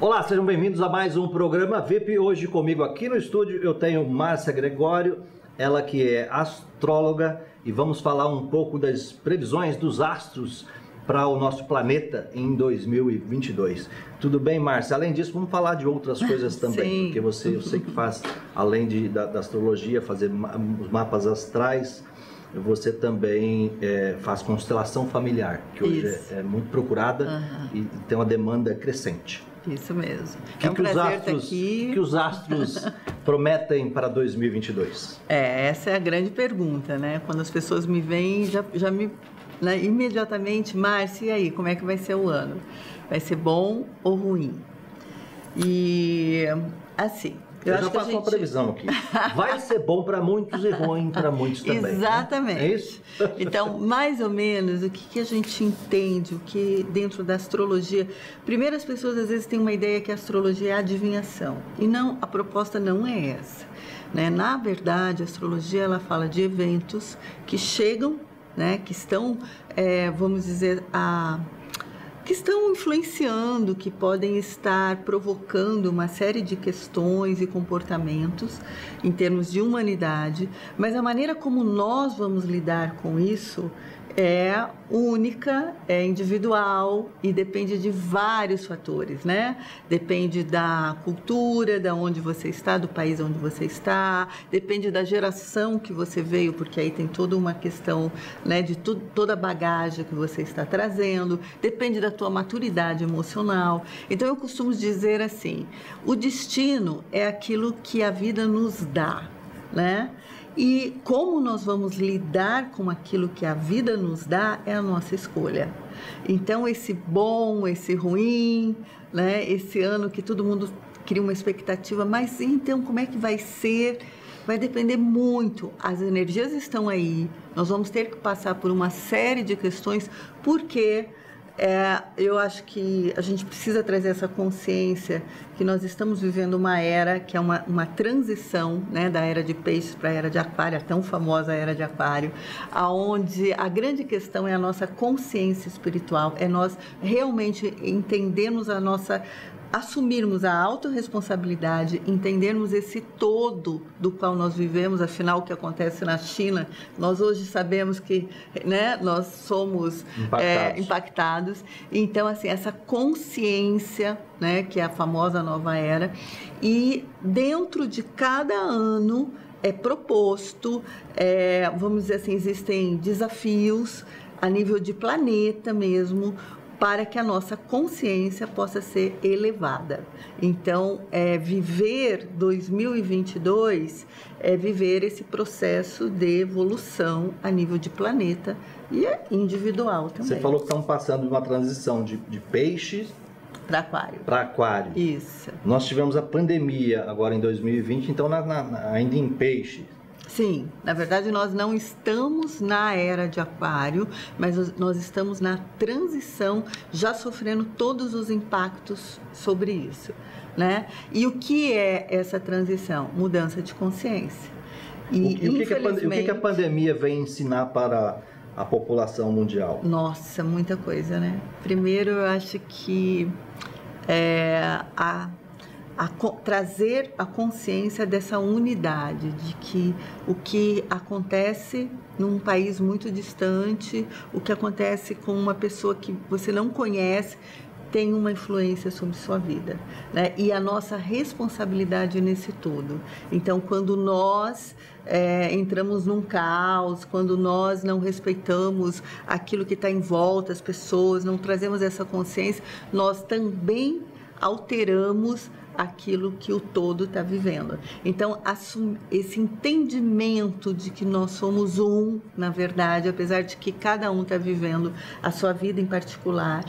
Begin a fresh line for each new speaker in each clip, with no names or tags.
Olá, sejam bem-vindos a mais um programa VIP. Hoje comigo aqui no estúdio eu tenho Márcia Gregório, ela que é astróloga, e vamos falar um pouco das previsões dos astros para o nosso planeta em 2022. Tudo bem, Márcia? Além disso, vamos falar de outras coisas também,
Sim.
porque eu sei que faz, além da astrologia, fazer os mapas astrais, você também faz constelação familiar, que hoje é muito procurada e tem uma demanda crescente.
Isso mesmo.
É um prazer estar aqui. O que os astros prometem para 2022?
Essa é a grande pergunta, né? Quando as pessoas me veem, já me... Né, imediatamente, Márcia, e aí, como é que vai ser o ano? Vai ser bom ou ruim? E, assim...
Eu já faço uma previsão aqui. Vai ser bom para muitos e ruim para muitos também.
Exatamente.
Né? É isso?
Então, mais ou menos, o que a gente entende, o que dentro da astrologia... Primeiro, as pessoas às vezes têm uma ideia que a astrologia é adivinhação. E não, a proposta não é essa. Né? Na verdade, a astrologia ela fala de eventos que chegam, né? Que estão, vamos dizer, que estão influenciando, que podem estar provocando uma série de questões e comportamentos em termos de humanidade, mas a maneira como nós vamos lidar com isso é única, é individual e depende de vários fatores, né? Depende da cultura, da onde você está, do país onde você está, depende da geração que você veio, porque aí tem toda uma questão, né, de toda a bagagem que você está trazendo, depende da tua maturidade emocional. Então eu costumo dizer assim, o destino é aquilo que a vida nos dá, né? E como nós vamos lidar com aquilo que a vida nos dá é a nossa escolha. Então, esse bom, esse ruim, né? Esse ano que todo mundo cria uma expectativa, mas então como é que vai ser? Vai depender muito. As energias estão aí, nós vamos ter que passar por uma série de questões, porque... eu acho que a gente precisa trazer essa consciência que nós estamos vivendo uma era que é uma transição, né, da era de peixes para a era de aquário, a tão famosa era de aquário, onde a grande questão é a nossa consciência espiritual, é nós realmente entendermos assumirmos a autorresponsabilidade, entendermos esse todo do qual nós vivemos, afinal o que acontece na China, nós hoje sabemos que, né, nós somos impactados. Então, assim, essa consciência, né, que é a famosa nova era, e dentro de cada ano é proposto, vamos dizer assim, existem desafios a nível de planeta mesmo, para que a nossa consciência possa ser elevada. Então, viver 2022 é viver esse processo de evolução a nível de planeta e individual também.
Você falou que estamos passando de uma transição de peixes
para aquário.
Para aquário.
Isso.
Nós tivemos a pandemia agora em 2020, então ainda em peixe.
Sim, na verdade nós não estamos na era de aquário, mas nós estamos na transição, já sofrendo todos os impactos sobre isso, né? E o que é essa transição? Mudança de consciência.
E o que a pandemia vem ensinar para a população mundial?
Nossa, muita coisa, né? Primeiro, eu acho que trazer a consciência dessa unidade, de que o que acontece num país muito distante, o que acontece com uma pessoa que você não conhece, tem uma influência sobre sua vida, né? E a nossa responsabilidade nesse todo. Então, quando nós entramos num caos, quando nós não respeitamos aquilo que está em volta, as pessoas, não trazemos essa consciência, nós também alteramos aquilo que o todo está vivendo. Então, esse entendimento de que nós somos um, na verdade, apesar de que cada um está vivendo a sua vida em particular,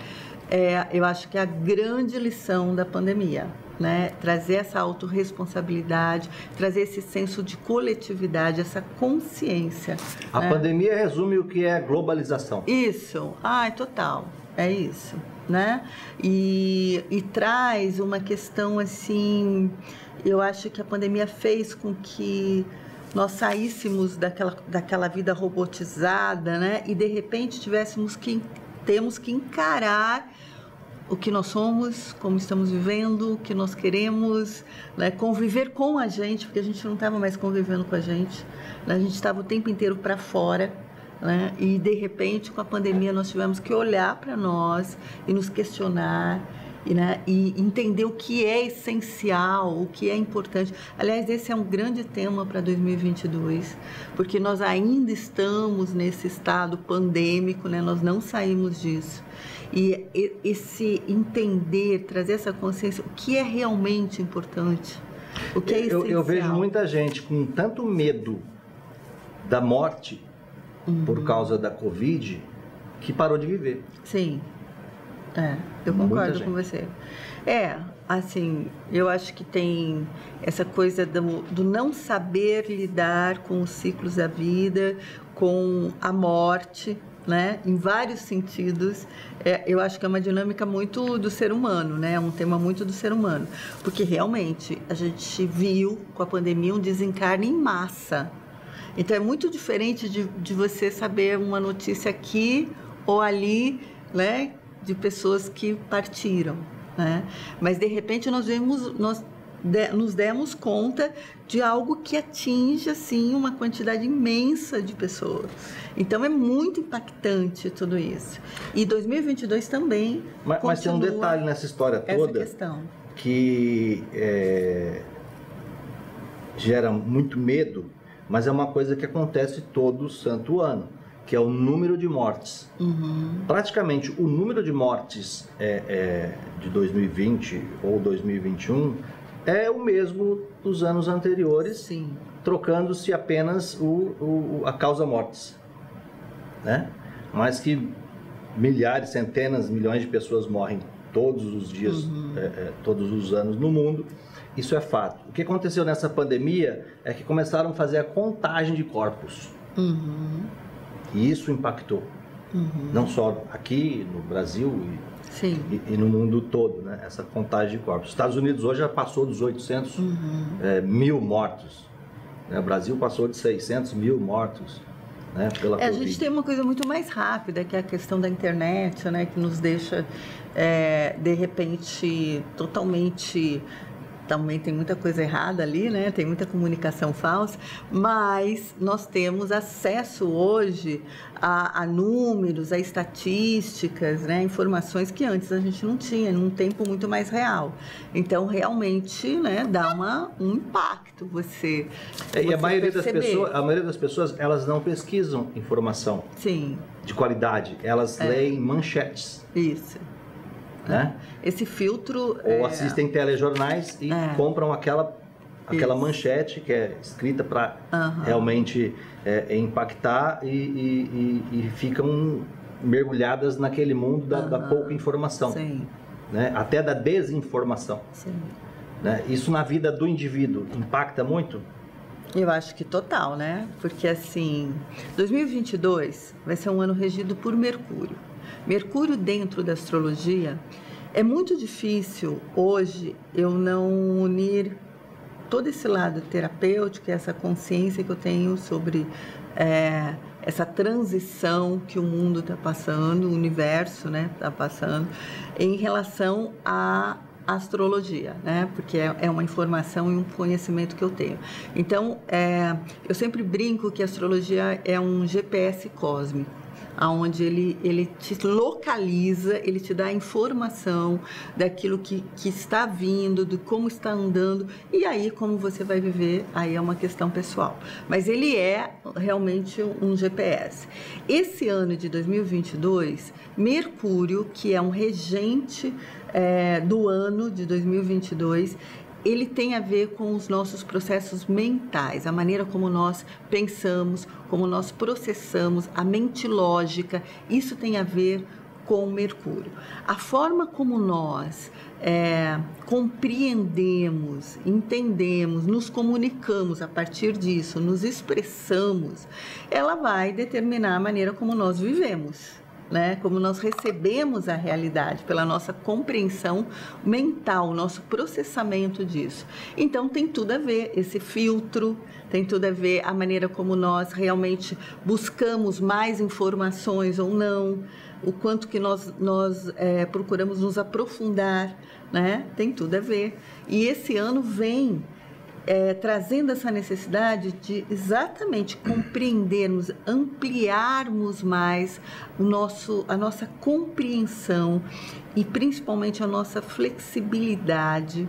eu acho que é a grande lição da pandemia, né? Trazer essa autorresponsabilidade, trazer esse senso de coletividade, essa consciência.
A pandemia resume o que é globalização.
Isso, total, é isso. Né? E traz uma questão assim, eu acho que a pandemia fez com que nós saíssemos daquela vida robotizada, né? E de repente temos que encarar o que nós somos, como estamos vivendo, o que nós queremos, né? Conviver com a gente, porque a gente não estava mais convivendo com a gente, né? A gente estava o tempo inteiro para fora, né? E de repente, com a pandemia, nós tivemos que olhar para nós e nos questionar, né? E entender o que é essencial, o que é importante. Aliás, esse é um grande tema para 2022, porque nós ainda estamos nesse estado pandêmico, né? Nós não saímos disso. E esse entender, trazer essa consciência, o que é realmente importante, o que é essencial.
Eu vejo muita gente com tanto medo da morte por causa da Covid que parou de viver.
Sim, eu concordo com você. Assim, eu acho que tem essa coisa do não saber lidar com os ciclos da vida, com a morte, né? Em vários sentidos. Eu acho que é uma dinâmica muito do ser humano, né? É um tema muito do ser humano, porque realmente a gente viu com a pandemia um desencarne em massa. Então é muito diferente de você saber uma notícia aqui ou ali, né? De pessoas que partiram, né? Mas de repente nós nos demos conta de algo que atinge assim uma quantidade imensa de pessoas. Então é muito impactante tudo isso. E 2022 também
mas tem um detalhe nessa história toda que gera muito medo, mas é uma coisa que acontece todo santo ano, que é o número de mortes. Praticamente o número de mortes de 2020 ou 2021 é o mesmo dos anos anteriores,
sim,
trocando-se apenas a causa mortes, né? Mas que milhares, centenas, milhões de pessoas morrem todos os dias, todos os anos no mundo. Isso é fato. O que aconteceu nessa pandemia é que começaram a fazer a contagem de corpos. E isso impactou. Não só aqui no Brasil e no mundo todo, né? Essa contagem de corpos. Os Estados Unidos hoje já passou dos 800 mil mortos, né? O Brasil passou de 600 mil mortos, né? Pela Covid.
A gente tem uma coisa muito mais rápida, que é a questão da internet, né? Que nos deixa, de repente, totalmente... Também tem muita coisa errada ali, né? Tem muita comunicação falsa, mas nós temos acesso hoje a números, a estatísticas, né? Informações que antes a gente não tinha, num tempo muito mais real. Então, realmente, né? Dá um impacto você
e a maioria das pessoas, elas não pesquisam informação de qualidade, elas leem manchetes.
Isso.
Né?
Esse filtro...
Ou assistem telejornais e compram aquela manchete que é escrita para realmente impactar e ficam mergulhadas naquele mundo da pouca informação, né? Até da desinformação. Né? Isso na vida do indivíduo impacta muito?
Eu acho que total, né? Porque assim, 2022 vai ser um ano regido por Mercúrio. Mercúrio dentro da astrologia, é muito difícil hoje eu não unir todo esse lado terapêutico, essa consciência que eu tenho sobre essa transição que o mundo está passando, o universo, né, está passando, em relação à astrologia, né? Porque é uma informação e um conhecimento que eu tenho. Então, eu sempre brinco que a astrologia é um GPS cósmico, onde ele te localiza, ele te dá a informação daquilo que está vindo, de como está andando, e aí como você vai viver, aí é uma questão pessoal. Mas ele é realmente um GPS. Esse ano de 2022, Mercúrio, que é um regente do ano de 2022, ele tem a ver com os nossos processos mentais, a maneira como nós pensamos, como nós processamos, a mente lógica, isso tem a ver com Mercúrio. A forma como nós compreendemos, entendemos, nos comunicamos a partir disso, nos expressamos, ela vai determinar a maneira como nós vivemos, né? Como nós recebemos a realidade, pela nossa compreensão mental, nosso processamento disso. Então tem tudo a ver esse filtro, tem tudo a ver a maneira como nós realmente buscamos mais informações ou não, o quanto que nós procuramos nos aprofundar, né? Tem tudo a ver. E esse ano vem trazendo essa necessidade de exatamente compreendermos, ampliarmos mais a nossa compreensão e principalmente a nossa flexibilidade,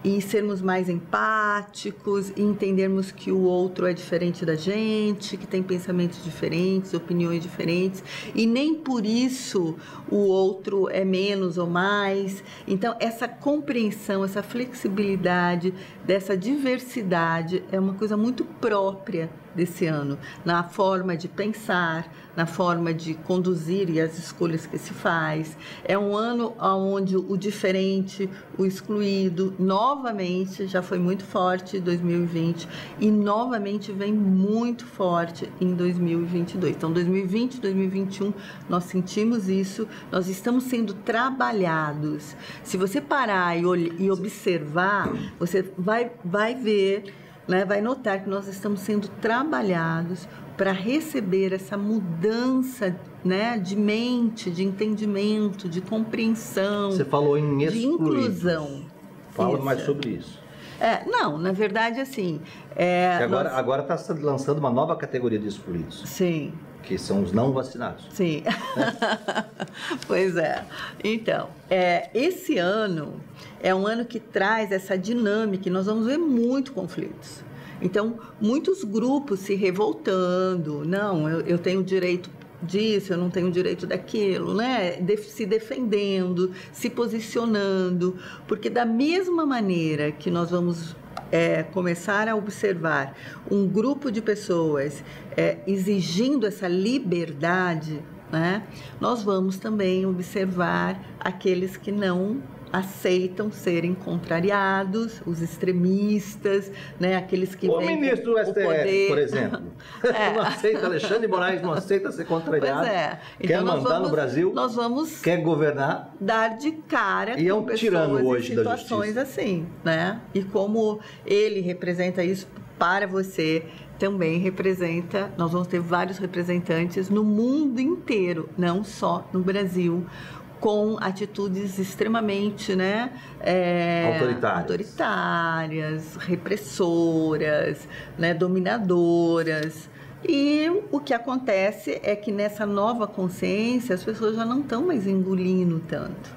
e sermos mais empáticos e entendermos que o outro é diferente da gente, que tem pensamentos diferentes, opiniões diferentes, e nem por isso o outro é menos ou mais. Então, essa compreensão, essa flexibilidade, dessa diversidade é uma coisa muito própria desse ano, na forma de pensar, na forma de conduzir e as escolhas que se faz. É um ano onde o diferente, o excluído, novamente, já foi muito forte em 2020 e novamente vem muito forte em 2022. Então, 2020, 2021, nós sentimos isso, nós estamos sendo trabalhados. Se você parar e observar, você vai ver, né, vai notar que nós estamos sendo trabalhados para receber essa mudança, né, de mente, de entendimento, de compreensão.
Você falou em excluídos.
De inclusão.
Fala mais sobre isso.
Não, na verdade, assim...
Agora está lançando uma nova categoria de excluídos.
Sim.
Que são os não vacinados.
Sim. Né? Pois é. Então, esse ano é um ano que traz essa dinâmica e nós vamos ver muito conflitos. Então, muitos grupos se revoltando. Não, eu tenho direito disso, eu não tenho direito daquilo, né? Se defendendo, se posicionando. Porque da mesma maneira que nós vamos começar a observar um grupo de pessoas exigindo essa liberdade, né? Nós vamos também observar aqueles que não aceitam serem contrariados, os extremistas, né? Aqueles que
o ministro do STF,
poder.
Por exemplo, não aceita, Alexandre de Moraes não aceita ser contrariado, quer
então,
mandar no Brasil,
nós vamos
quer governar,
dar de cara
e é
com
um tirano hoje
em
da
situações
justiça.
Assim, né? E como ele representa isso para você, também representa, nós vamos ter vários representantes no mundo inteiro, não só no Brasil, com atitudes extremamente, né, autoritárias, repressoras, né, dominadoras. E o que acontece é que nessa nova consciência as pessoas já não estão mais engolindo tanto,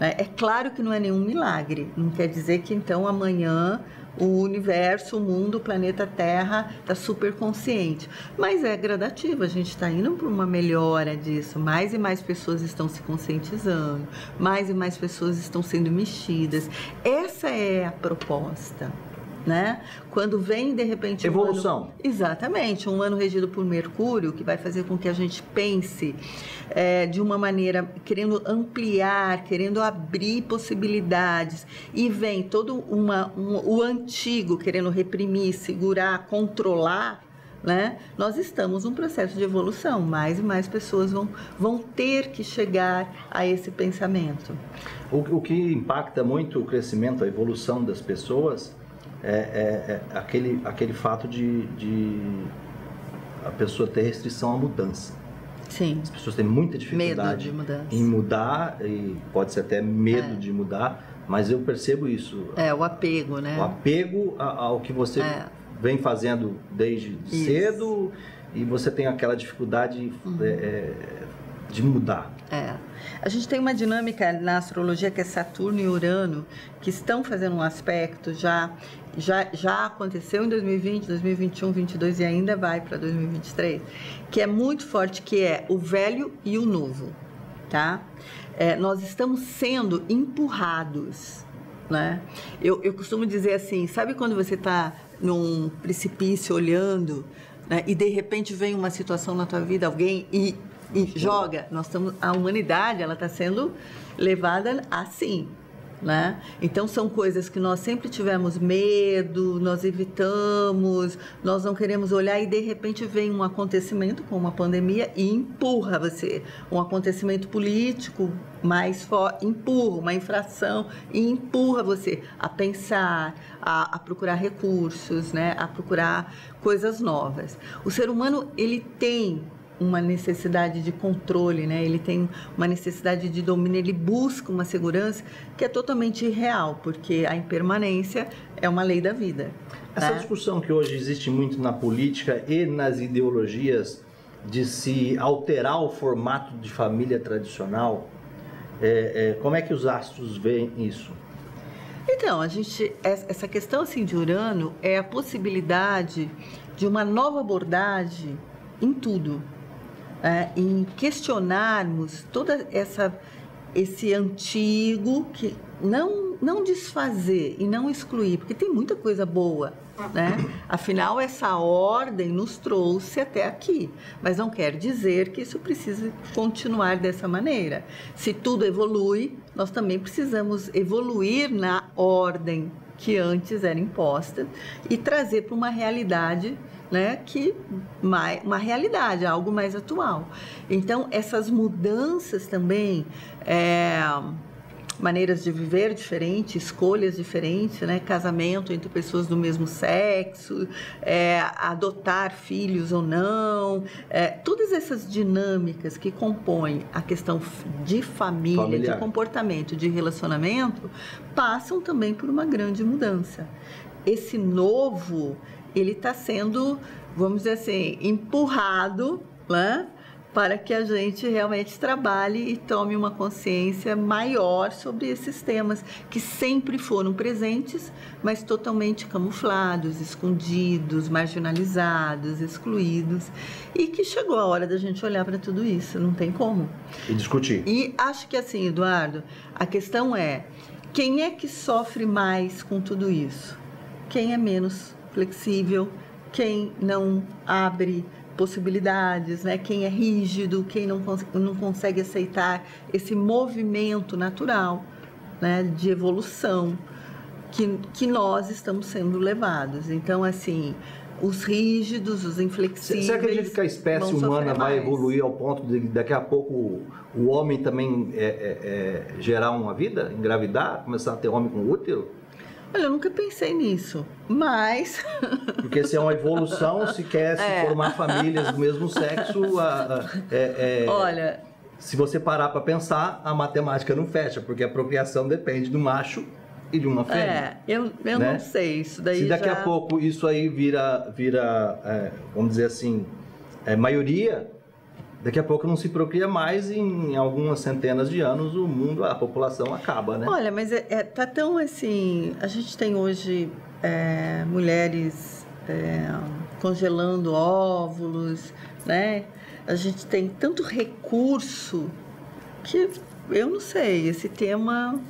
né? É claro que não é nenhum milagre, não quer dizer que então amanhã o universo, o mundo, o planeta Terra está super consciente. Mas é gradativo, a gente está indo para uma melhora disso. Mais e mais pessoas estão se conscientizando, mais e mais pessoas estão sendo mexidas. Essa é a proposta, né? Quando vem, de repente...
Evolução.
Exatamente, um ano regido por Mercúrio, que vai fazer com que a gente pense de uma maneira, querendo ampliar, querendo abrir possibilidades, e vem todo o antigo querendo reprimir, segurar, controlar, né? Nós estamos num processo de evolução, mais e mais pessoas vão ter que chegar a esse pensamento.
O que impacta muito o crescimento, a evolução das pessoas... aquele fato de a pessoa ter restrição à mudança.
Sim.
As pessoas têm muita dificuldade em mudar, e pode ser até medo de mudar, mas eu percebo isso.
O apego, né?
O apego ao que você vem fazendo desde cedo, e você tem aquela dificuldade de mudar.
A gente tem uma dinâmica na astrologia que é Saturno e Urano, que estão fazendo um aspecto, já aconteceu em 2020, 2021, 2022 e ainda vai para 2023, que é muito forte, que é o velho e o novo, tá? Nós estamos sendo empurrados, né? Eu costumo dizer assim, sabe quando você está num precipício olhando, né, e de repente vem uma situação na tua vida, alguém e joga, a humanidade, ela está sendo levada assim, né? Então são coisas que nós sempre tivemos medo, nós evitamos, nós não queremos olhar, e de repente vem um acontecimento como uma pandemia e empurra você, um acontecimento político mais forte, empurra uma infração e empurra você a pensar, a procurar recursos, né? A procurar coisas novas. O ser humano, ele tem uma necessidade de controle, né? Ele tem uma necessidade de domínio, ele busca uma segurança que é totalmente irreal, porque a impermanência é uma lei da vida.
Essa discussão que hoje existe muito na política e nas ideologias de se alterar o formato de família tradicional, como é que os astros veem isso?
Então, essa questão assim, de Urano é a possibilidade de uma nova abordagem em tudo. Em questionarmos esse antigo, que não desfazer e não excluir, porque tem muita coisa boa, né? Afinal, essa ordem nos trouxe até aqui, mas não quer dizer que isso precise continuar dessa maneira. Se tudo evolui, nós também precisamos evoluir na ordem que antes era imposta e trazer para uma realidade, né, uma realidade, algo mais atual. Então, essas mudanças também, maneiras de viver diferentes, escolhas diferentes, né, casamento entre pessoas do mesmo sexo, adotar filhos ou não, todas essas dinâmicas que compõem a questão de família, familiar, de comportamento, de relacionamento, passam também por uma grande mudança. Esse novo, ele está sendo, vamos dizer assim, empurrado, né, para que a gente realmente trabalhe e tome uma consciência maior sobre esses temas que sempre foram presentes, mas totalmente camuflados, escondidos, marginalizados, excluídos, e que chegou a hora da gente olhar para tudo isso, não tem como.
E discutir.
E acho que assim, Eduardo, a questão é, quem é que sofre mais com tudo isso? Quem é menos flexível, quem não abre possibilidades, né? Quem é rígido, quem não consegue aceitar esse movimento natural, né, de evolução que nós estamos sendo levados. Então, assim, os rígidos, os inflexíveis...
Você acredita que a espécie humana vai evoluir ao ponto de daqui a pouco o homem também gerar uma vida, engravidar, começar a ter homem com útero?
Olha, eu nunca pensei nisso, mas...
Porque se é uma evolução, se quer se formar famílias do mesmo sexo,
Olha...
Se você parar para pensar, a matemática não fecha, porque a procriação depende do macho e de uma fêmea.
Eu né? Não sei, isso daí
se daqui a pouco isso aí vira vamos dizer assim, maioria... Daqui a pouco não se procria mais e em algumas centenas de anos o mundo, a população acaba, né?
Olha, mas tá tão assim... A gente tem hoje mulheres congelando óvulos, né? A gente tem tanto recurso que eu não sei, esse tema...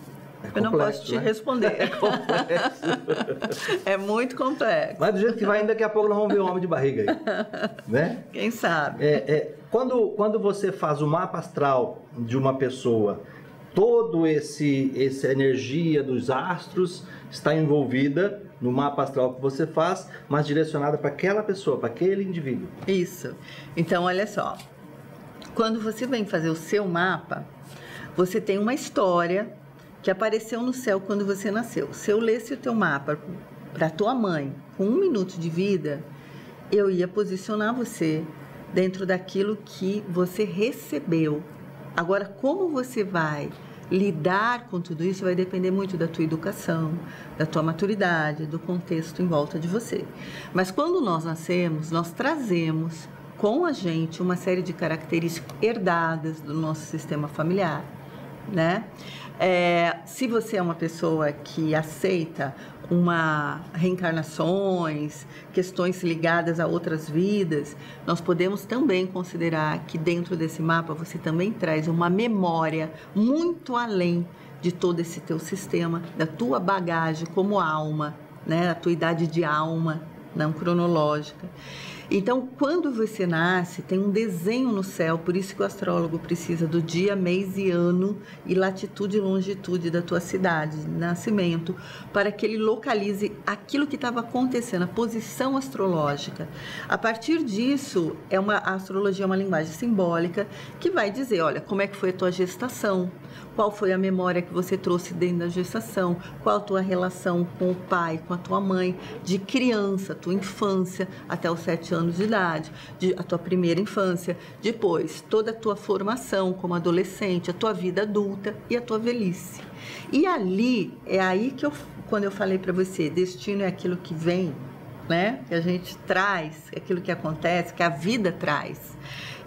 Eu não posso te responder.
É complexo.
É muito complexo.
Mas do jeito que vai, daqui a pouco nós vamos ver um homem de barriga aí. Né?
Quem sabe?
Quando você faz o mapa astral de uma pessoa, toda essa energia dos astros está envolvida no mapa astral que você faz, mas direcionada para aquela pessoa, para aquele indivíduo.
Isso. Então, olha só. Quando você vem fazer o seu mapa, você tem uma história que apareceu no céu quando você nasceu. Se eu lesse o teu mapa para tua mãe com 1 minuto de vida, eu ia posicionar você dentro daquilo que você recebeu. Agora, como você vai lidar com tudo isso vai depender muito da tua educação, da tua maturidade, do contexto em volta de você. Mas quando nós nascemos, nós trazemos com a gente uma série de características herdadas do nosso sistema familiar, né? Se você é uma pessoa que aceita reencarnações, questões ligadas a outras vidas, nós podemos também considerar que dentro desse mapa você também traz uma memória muito além de todo esse teu sistema, da tua bagagem como alma, né? A tua idade de alma, não cronológica. Então, quando você nasce, tem um desenho no céu, por isso que o astrólogo precisa do dia, mês e ano e latitude e longitude da tua cidade de nascimento, para que ele localize aquilo que estava acontecendo, a posição astrológica. A partir disso, a astrologia é uma linguagem simbólica que vai dizer, olha, como é que foi a tua gestação, qual foi a memória que você trouxe dentro da gestação, qual a tua relação com o pai, com a tua mãe, de criança, tua infância, até os 7 anos de idade, a tua primeira infância, depois toda a tua formação como adolescente, a tua vida adulta e a tua velhice. E ali, é aí que quando eu falei para você, destino é aquilo que vem, né? Que a gente traz, é aquilo que acontece, que a vida traz.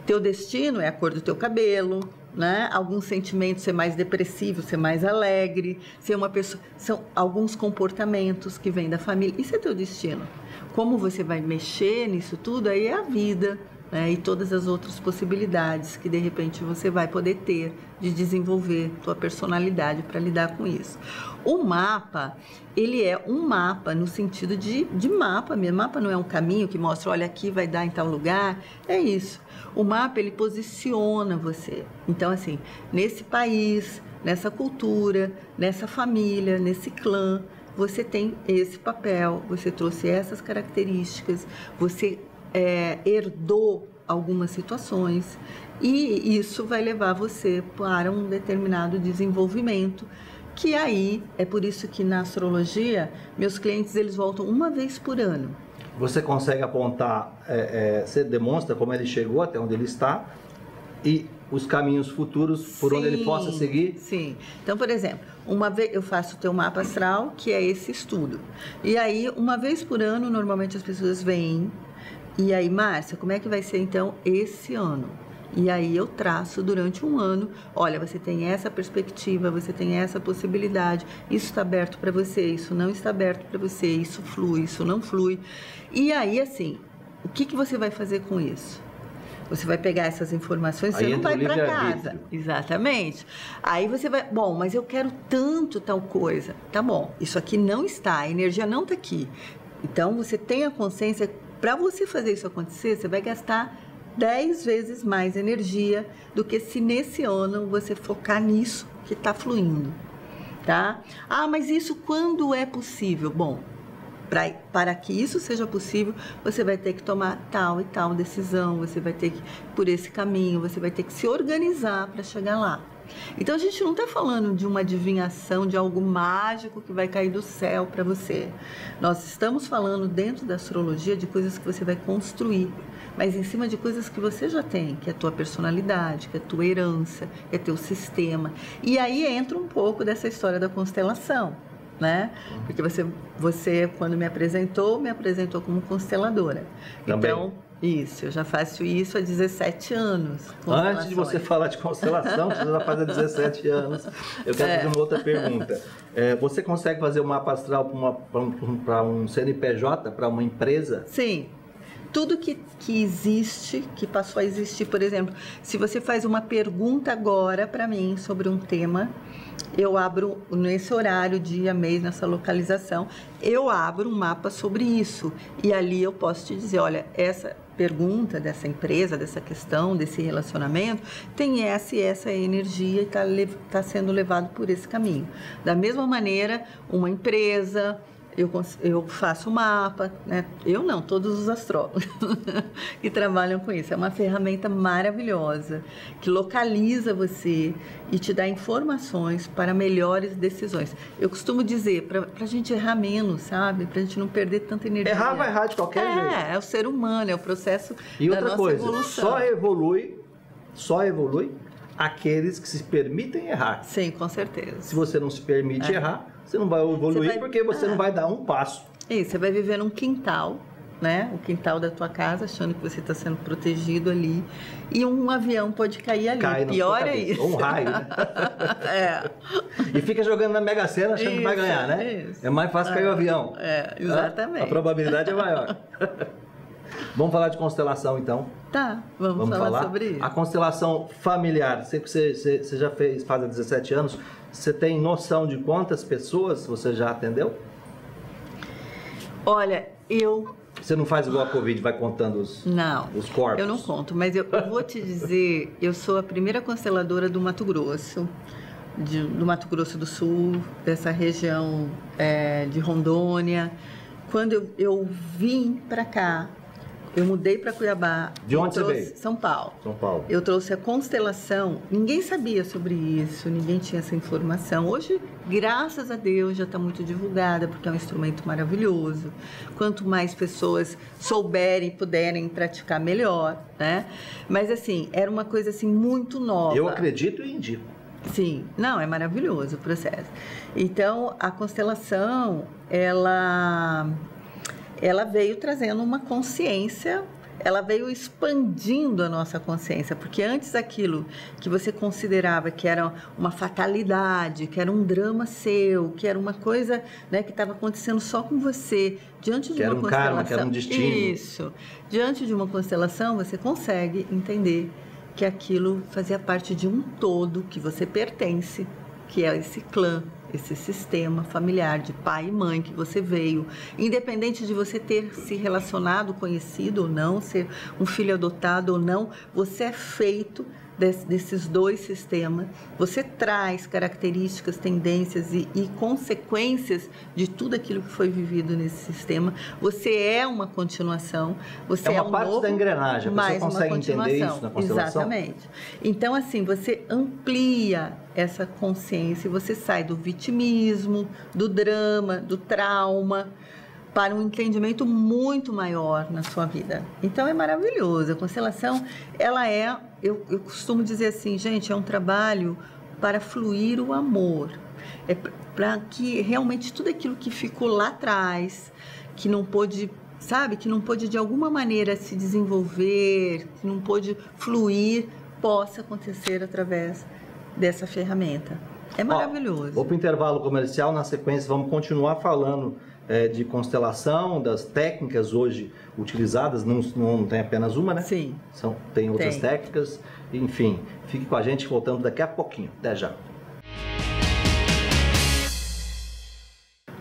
Teu destino é a cor do teu cabelo, né? Alguns sentimentos ser mais depressivo, ser mais alegre, ser uma pessoa, são alguns comportamentos que vêm da família. Isso é teu destino. Como você vai mexer nisso tudo, aí é a vida, né? E todas as outras possibilidades que de repente você vai poder ter de desenvolver tua personalidade para lidar com isso. O mapa, ele é um mapa no sentido de mapa mesmo. Mapa não é um caminho que mostra, olha, aqui vai dar em tal lugar, é isso. O mapa, ele posiciona você. Então, assim, nesse país, nessa cultura, nessa família, nesse clã, você tem esse papel, você trouxe essas características, você herdou algumas situações e isso vai levar você para um determinado desenvolvimento, que aí, é por isso que na astrologia, meus clientes, eles voltam uma vez por ano.
Você consegue apontar, você demonstra como ele chegou até onde ele está e os caminhos futuros por onde ele possa seguir?
Sim. Então, por exemplo, uma vez eu faço o teu mapa astral, que é esse estudo. E aí, uma vez por ano, normalmente as pessoas vêm. E aí, Márcia, como é que vai ser então esse ano? E aí eu traço durante um ano, olha, você tem essa perspectiva, você tem essa possibilidade, isso está aberto para você, isso não está aberto para você, isso flui, isso não flui. E aí, assim, o que você vai fazer com isso? Você vai pegar essas informações, você não vai para casa. Exatamente. Aí você vai, bom, mas eu quero tanto tal coisa. Tá bom, isso aqui não está, a energia não está aqui. Então, você tem a consciência, para você fazer isso acontecer, você vai gastar 10 vezes mais energia do que se nesse ano você focar nisso que está fluindo, tá? Ah, mas isso quando é possível? Bom, para que isso seja possível, você vai ter que tomar tal e tal decisão, você vai ter que ir por esse caminho, você vai ter que se organizar para chegar lá. Então, a gente não está falando de uma adivinhação, de algo mágico que vai cair do céu para você. Nós estamos falando dentro da astrologia de coisas que você vai construir, mas em cima de coisas que você já tem, que é a tua personalidade, que é a tua herança, que é teu sistema. E aí entra um pouco dessa história da constelação, né? Porque você quando me apresentou como consteladora.
Também.
Então, isso, eu já faço isso há 17 anos.
Antes de você falar de constelação, você já faz há 17 anos, eu quero fazer uma outra pergunta. Você consegue fazer um mapa astral para um CNPJ, para uma empresa?
Sim. Tudo que existe, que passou a existir, por exemplo, se você faz uma pergunta agora para mim sobre um tema, eu abro nesse horário, dia, mês, nessa localização, eu abro um mapa sobre isso. E ali eu posso te dizer, olha, essa pergunta dessa empresa, dessa questão, desse relacionamento, tem essa e essa energia e está sendo levado por esse caminho. Da mesma maneira, uma empresa, eu faço mapa, né? Eu não, todos os astrólogos que trabalham com isso. É uma ferramenta maravilhosa que localiza você e te dá informações para melhores decisões. Eu costumo dizer, para a gente errar menos, sabe? Para a gente não perder tanta energia.
Errar vai errar de qualquer jeito.
É o ser humano, é o processo
e
da
outra
nossa
coisa,
evolução.
Só evolui aqueles que se permitem errar.
Sim, com certeza.
Se você não se permite errar, você não vai evoluir porque você não vai dar um passo.
Isso, você vai viver num quintal, né? O quintal da tua casa, achando que você está sendo protegido ali. E um avião pode cair ali. Pior é isso.
Ou um raio, né? E fica jogando na Mega Sena achando que vai ganhar, né?
Isso.
É mais fácil cair o avião.
Exatamente.
A probabilidade é maior. Vamos falar de constelação, então.
Tá, vamos falar sobre isso.
A constelação familiar, sei que você já faz há 17 anos, você tem noção de quantas pessoas você já atendeu?
Olha,
Você não faz igual a Covid, vai contando os corpos?
Eu não conto, mas eu vou te dizer, eu sou a primeira consteladora do Mato Grosso, do Mato Grosso do Sul, dessa região de Rondônia. Quando eu vim para cá, Eu mudei para Cuiabá.
De onde você veio?
São Paulo.
São Paulo.
Eu trouxe a constelação. Ninguém sabia sobre isso, ninguém tinha essa informação. Hoje, graças a Deus, já está muito divulgada, porque é um instrumento maravilhoso. Quanto mais pessoas souberem, puderem praticar, melhor, né? Mas, assim, era uma coisa, assim, muito nova.
Eu acredito e indico.
Sim, não, é maravilhoso o processo. Então, a constelação, ela veio trazendo uma consciência, ela veio expandindo a nossa consciência, porque antes aquilo que você considerava que era uma fatalidade, que era um drama seu, que era uma coisa, né, que estava acontecendo só com você, diante de uma constelação...
karma, que era um destino.
Isso. Diante de uma constelação, você consegue entender que aquilo fazia parte de um todo, que você pertence, que é esse clã, esse sistema familiar de pai e mãe que você veio, independente de você ter se relacionado, conhecido ou não, ser um filho adotado ou não, você é feito desses dois sistemas, você traz características, tendências e consequências de tudo aquilo que foi vivido nesse sistema. Você é uma continuação, você é
uma parte da engrenagem, você consegue entender isso na constelação?
Exatamente. Então, assim, você amplia essa consciência e você sai do vitimismo, do drama, do trauma, para um entendimento muito maior na sua vida. Então, é maravilhoso. A constelação, ela é, eu costumo dizer assim, gente, é um trabalho para fluir o amor. É para que realmente tudo aquilo que ficou lá atrás, que não pôde, sabe, que não pôde de alguma maneira se desenvolver, que não pôde fluir, possa acontecer através dessa ferramenta. É maravilhoso.
Vou para o intervalo comercial, na sequência vamos continuar falando de constelação, das técnicas hoje utilizadas, não tem apenas uma, né?
Sim.
Tem outras técnicas, enfim, fique com a gente, voltando daqui a pouquinho, até já.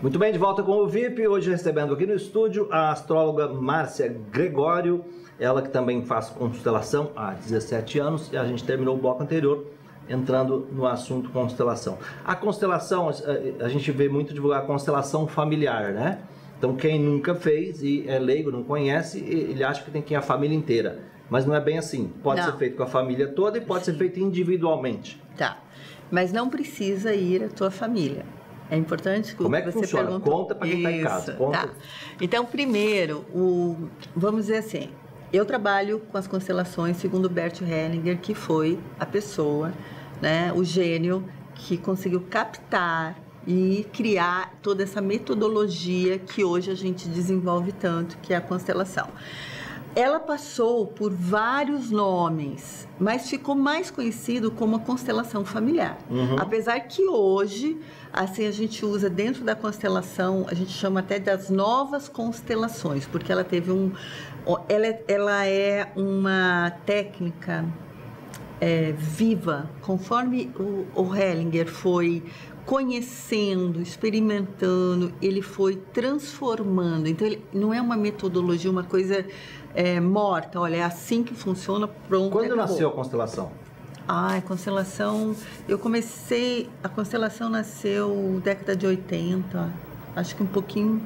Muito bem, de volta com o VIP, hoje recebendo aqui no estúdio a astróloga Márcia Gregório, ela que também faz constelação há 17 anos, e a gente terminou o bloco anterior entrando no assunto constelação. A constelação, a gente vê muito divulgar a constelação familiar, né? Então, quem nunca fez e é leigo, não conhece, ele acha que tem que ir a família inteira. Mas não é bem assim. Pode ser feito com a família toda e pode ser feito individualmente.
Tá. Mas não precisa ir a tua família. É importante que
Como é que
você
funciona?
perguntou.
Conta para quem está em casa. Conta.
Tá. Então, primeiro, vamos dizer assim, eu trabalho com as constelações segundo Bert Hellinger, que foi a pessoa, né, o gênio que conseguiu captar e criar toda essa metodologia que hoje a gente desenvolve tanto, que é a constelação. Ela passou por vários nomes, mas ficou mais conhecido como a constelação familiar. Apesar que hoje, assim, a gente usa dentro da constelação, a gente chama até das novas constelações, porque ela teve ela é uma técnica viva, conforme o Hellinger foi conhecendo, experimentando, ele foi transformando. Então, ele não é uma metodologia, uma coisa morta. Olha, é assim que funciona, pronto.
Quando nasceu a constelação?
A constelação, a constelação nasceu década de 80, acho que um pouquinho,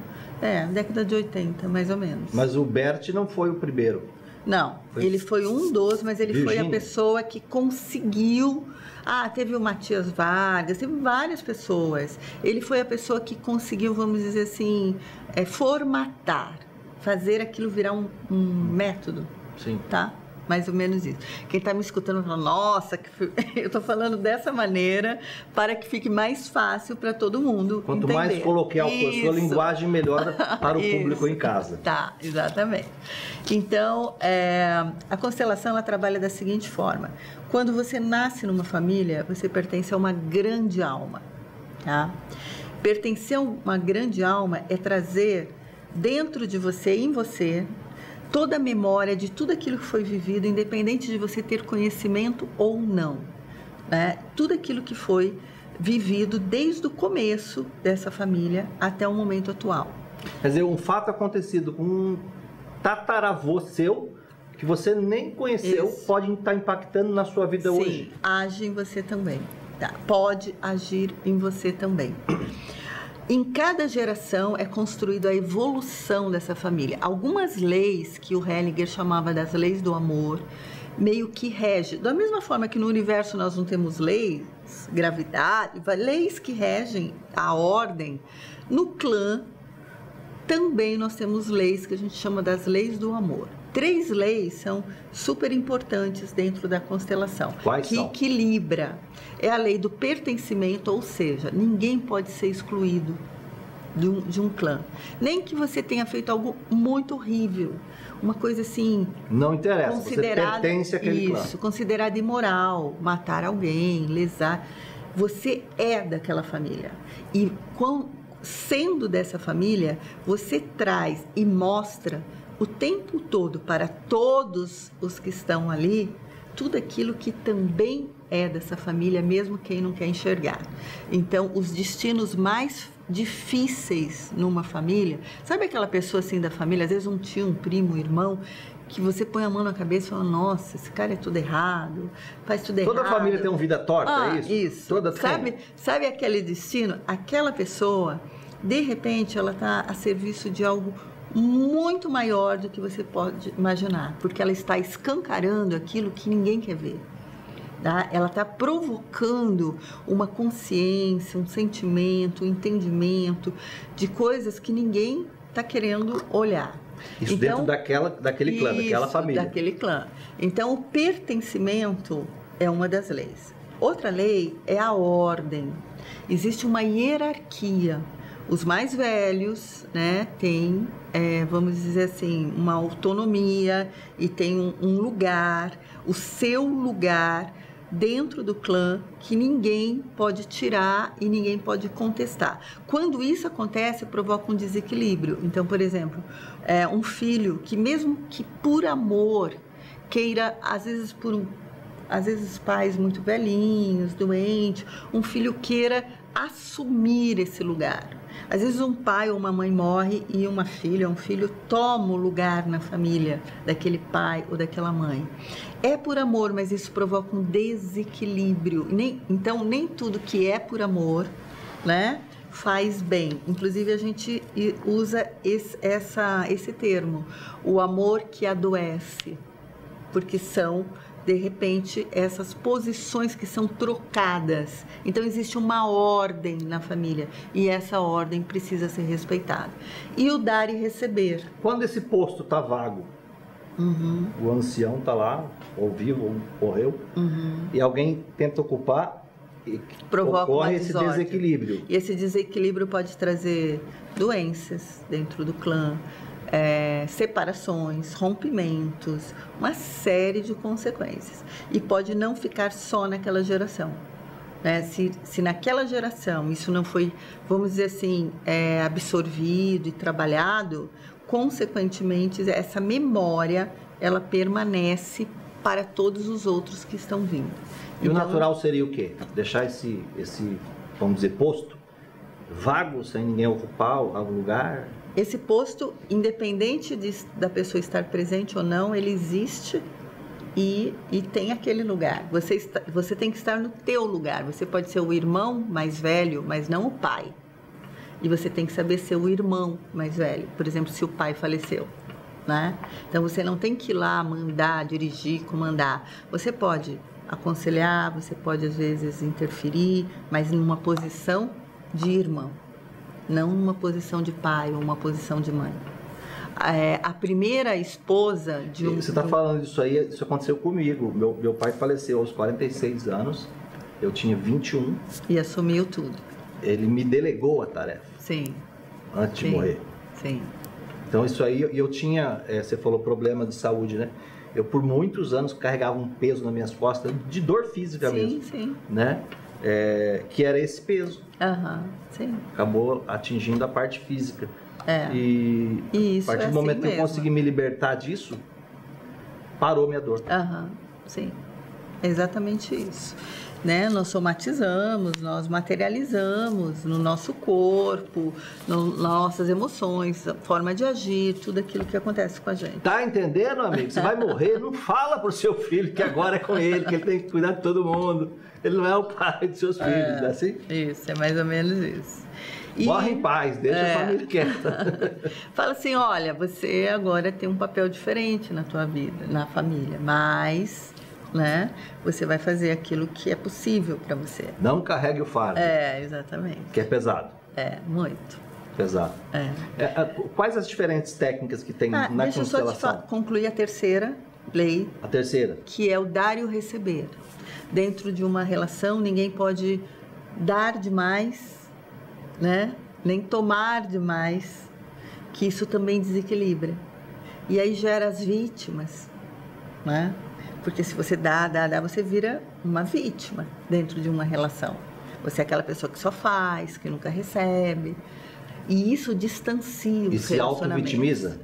década de 80, mais ou menos.
Mas o Bert não foi o primeiro.
Não, ele foi um dos, mas ele
Virgínia.
foi a pessoa que conseguiu... teve o Matias Vargas, teve várias pessoas. Ele foi a pessoa que conseguiu, vamos dizer assim, formatar, fazer aquilo virar um método.
Sim.
Tá? Mais ou menos isso. Quem está me escutando fala, nossa, eu estou falando dessa maneira para que fique mais fácil para todo mundo
Quanto
entender.
mais coloquial for a sua linguagem, melhor para o público em casa.
Tá, exatamente. Então, a constelação, ela trabalha da seguinte forma. Quando você nasce numa família, você pertence a uma grande alma. Tá? Pertencer a uma grande alma é trazer dentro de você, em você, toda a memória de tudo aquilo que foi vivido, independente de você ter conhecimento ou não, né? Tudo aquilo que foi vivido desde o começo dessa família até o momento atual.
Quer dizer, um fato acontecido com um tataravô seu, que você nem conheceu, pode estar impactando na sua vida hoje.
Sim, age em você também. Tá? Pode agir em você também. Em cada geração é construída a evolução dessa família. Algumas leis que o Hellinger chamava das leis do amor, meio que regem. Da mesma forma que no universo nós não temos leis, gravidade, leis que regem a ordem, no clã também nós temos leis que a gente chama das leis do amor. 3 leis são super importantes dentro da constelação.
Quais
que
são?
Equilibra. É a lei do pertencimento, ou seja, ninguém pode ser excluído de um clã. Nem que você tenha feito algo muito horrível, uma coisa assim...
Não interessa, você pertence àquele clã.
Isso, considerado imoral, matar alguém, lesar. Você é daquela família. E sendo dessa família, você traz e mostra o tempo todo para todos os que estão ali tudo aquilo que também é dessa família, mesmo quem não quer enxergar. Então, os destinos mais difíceis numa família, sabe aquela pessoa assim da família, às vezes um tio, um primo, um irmão, que você põe a mão na cabeça e fala, nossa, esse cara é tudo errado, faz tudo errado.
Toda família tem uma vida torta, é isso?
Isso.
Toda
sabe aquele destino? Aquela pessoa, de repente, ela está a serviço de algo muito maior do que você pode imaginar, porque ela está escancarando aquilo que ninguém quer ver. Tá? Ela está provocando uma consciência, um sentimento, um entendimento de coisas que ninguém está querendo olhar.
Isso então, dentro daquele clã, daquela família.
Daquele clã. Então, o pertencimento é uma das leis. Outra lei é a ordem. Existe uma hierarquia. Os mais velhos, né, têm, vamos dizer assim, uma autonomia e tem um lugar, o seu lugar dentro do clã que ninguém pode tirar e ninguém pode contestar. Quando isso acontece, provoca um desequilíbrio. Então, por exemplo, um filho que mesmo que por amor queira, às vezes pais muito velhinhos, doentes, um filho queira assumir esse lugar. Às vezes um pai ou uma mãe morre e uma filha ou um filho toma o lugar na família daquele pai ou daquela mãe. É por amor, mas isso provoca um desequilíbrio. Então, nem tudo que é por amor, né, faz bem. Inclusive, a gente usa esse termo, o amor que adoece, porque são, de repente, essas posições que são trocadas. Então, existe uma ordem na família e essa ordem precisa ser respeitada. E o dar e receber.
Quando esse posto está vago, o ancião está lá, ou vivo, ou morreu, e alguém tenta ocupar, e ocorre esse desequilíbrio.
E esse desequilíbrio pode trazer doenças dentro do clã, separações, rompimentos, uma série de consequências. E pode não ficar só naquela geração. Né? Se naquela geração isso não foi, vamos dizer assim, absorvido e trabalhado, consequentemente essa memória ela permanece para todos os outros que estão vindo.
E então, o natural seria o quê? Deixar esse, vamos dizer, posto vago, sem ninguém ocupar o lugar?
Esse posto, independente da pessoa estar presente ou não, ele existe e tem aquele lugar. Você tem que estar no teu lugar. Você pode ser o irmão mais velho, mas não o pai. E você tem que saber ser o irmão mais velho. Por exemplo, se o pai faleceu, né? Então, você não tem que ir lá mandar, dirigir, comandar. Você pode aconselhar, você pode, às vezes, interferir, mas numa posição de irmão. Não numa posição de pai ou uma posição de mãe. A primeira esposa de um...
Você está falando disso aí, isso aconteceu comigo. Meu pai faleceu aos 46 anos, eu tinha 21.
E assumiu tudo.
Ele me delegou a tarefa.
Sim.
Antes de morrer.
Sim.
Então isso aí, eu tinha, você falou problema de saúde, né? Eu por muitos anos carregava um peso nas minhas costas, de dor física mesmo.
Sim.
Né? Que era esse peso.
Sim.
Acabou atingindo a parte física.
E isso
a partir do momento que eu consegui me libertar disso, parou minha dor.
Sim. É exatamente isso. Né? Nós somatizamos, nós materializamos no nosso corpo, nas nossas emoções, a forma de agir, tudo aquilo que acontece com a gente.
Tá entendendo, amigo? Você vai morrer, não fala pro seu filho que agora é com ele, que ele tem que cuidar de todo mundo. Ele não é o pai dos seus filhos, é assim?
Isso, é mais ou menos isso.
Morre em paz, deixa a família quieta.
Fala assim, olha, você agora tem um papel diferente na tua vida, na família, mas... né? Você vai fazer aquilo que é possível para você.
Não carregue o fardo.
Exatamente.
Que é pesado.
Muito.
Pesado. Quais as diferentes técnicas que tem na constelação?
Deixa eu só concluir a terceira lei.
A terceira.
Que é o dar e o receber. Dentro de uma relação, ninguém pode dar demais, né? Nem tomar demais, que isso também desequilibra. E aí gera as vítimas, né? Porque se você dá, você vira uma vítima dentro de uma relação. Você é aquela pessoa que só faz, que nunca recebe. E isso distancia os relacionamentos.
E se auto-vitimiza?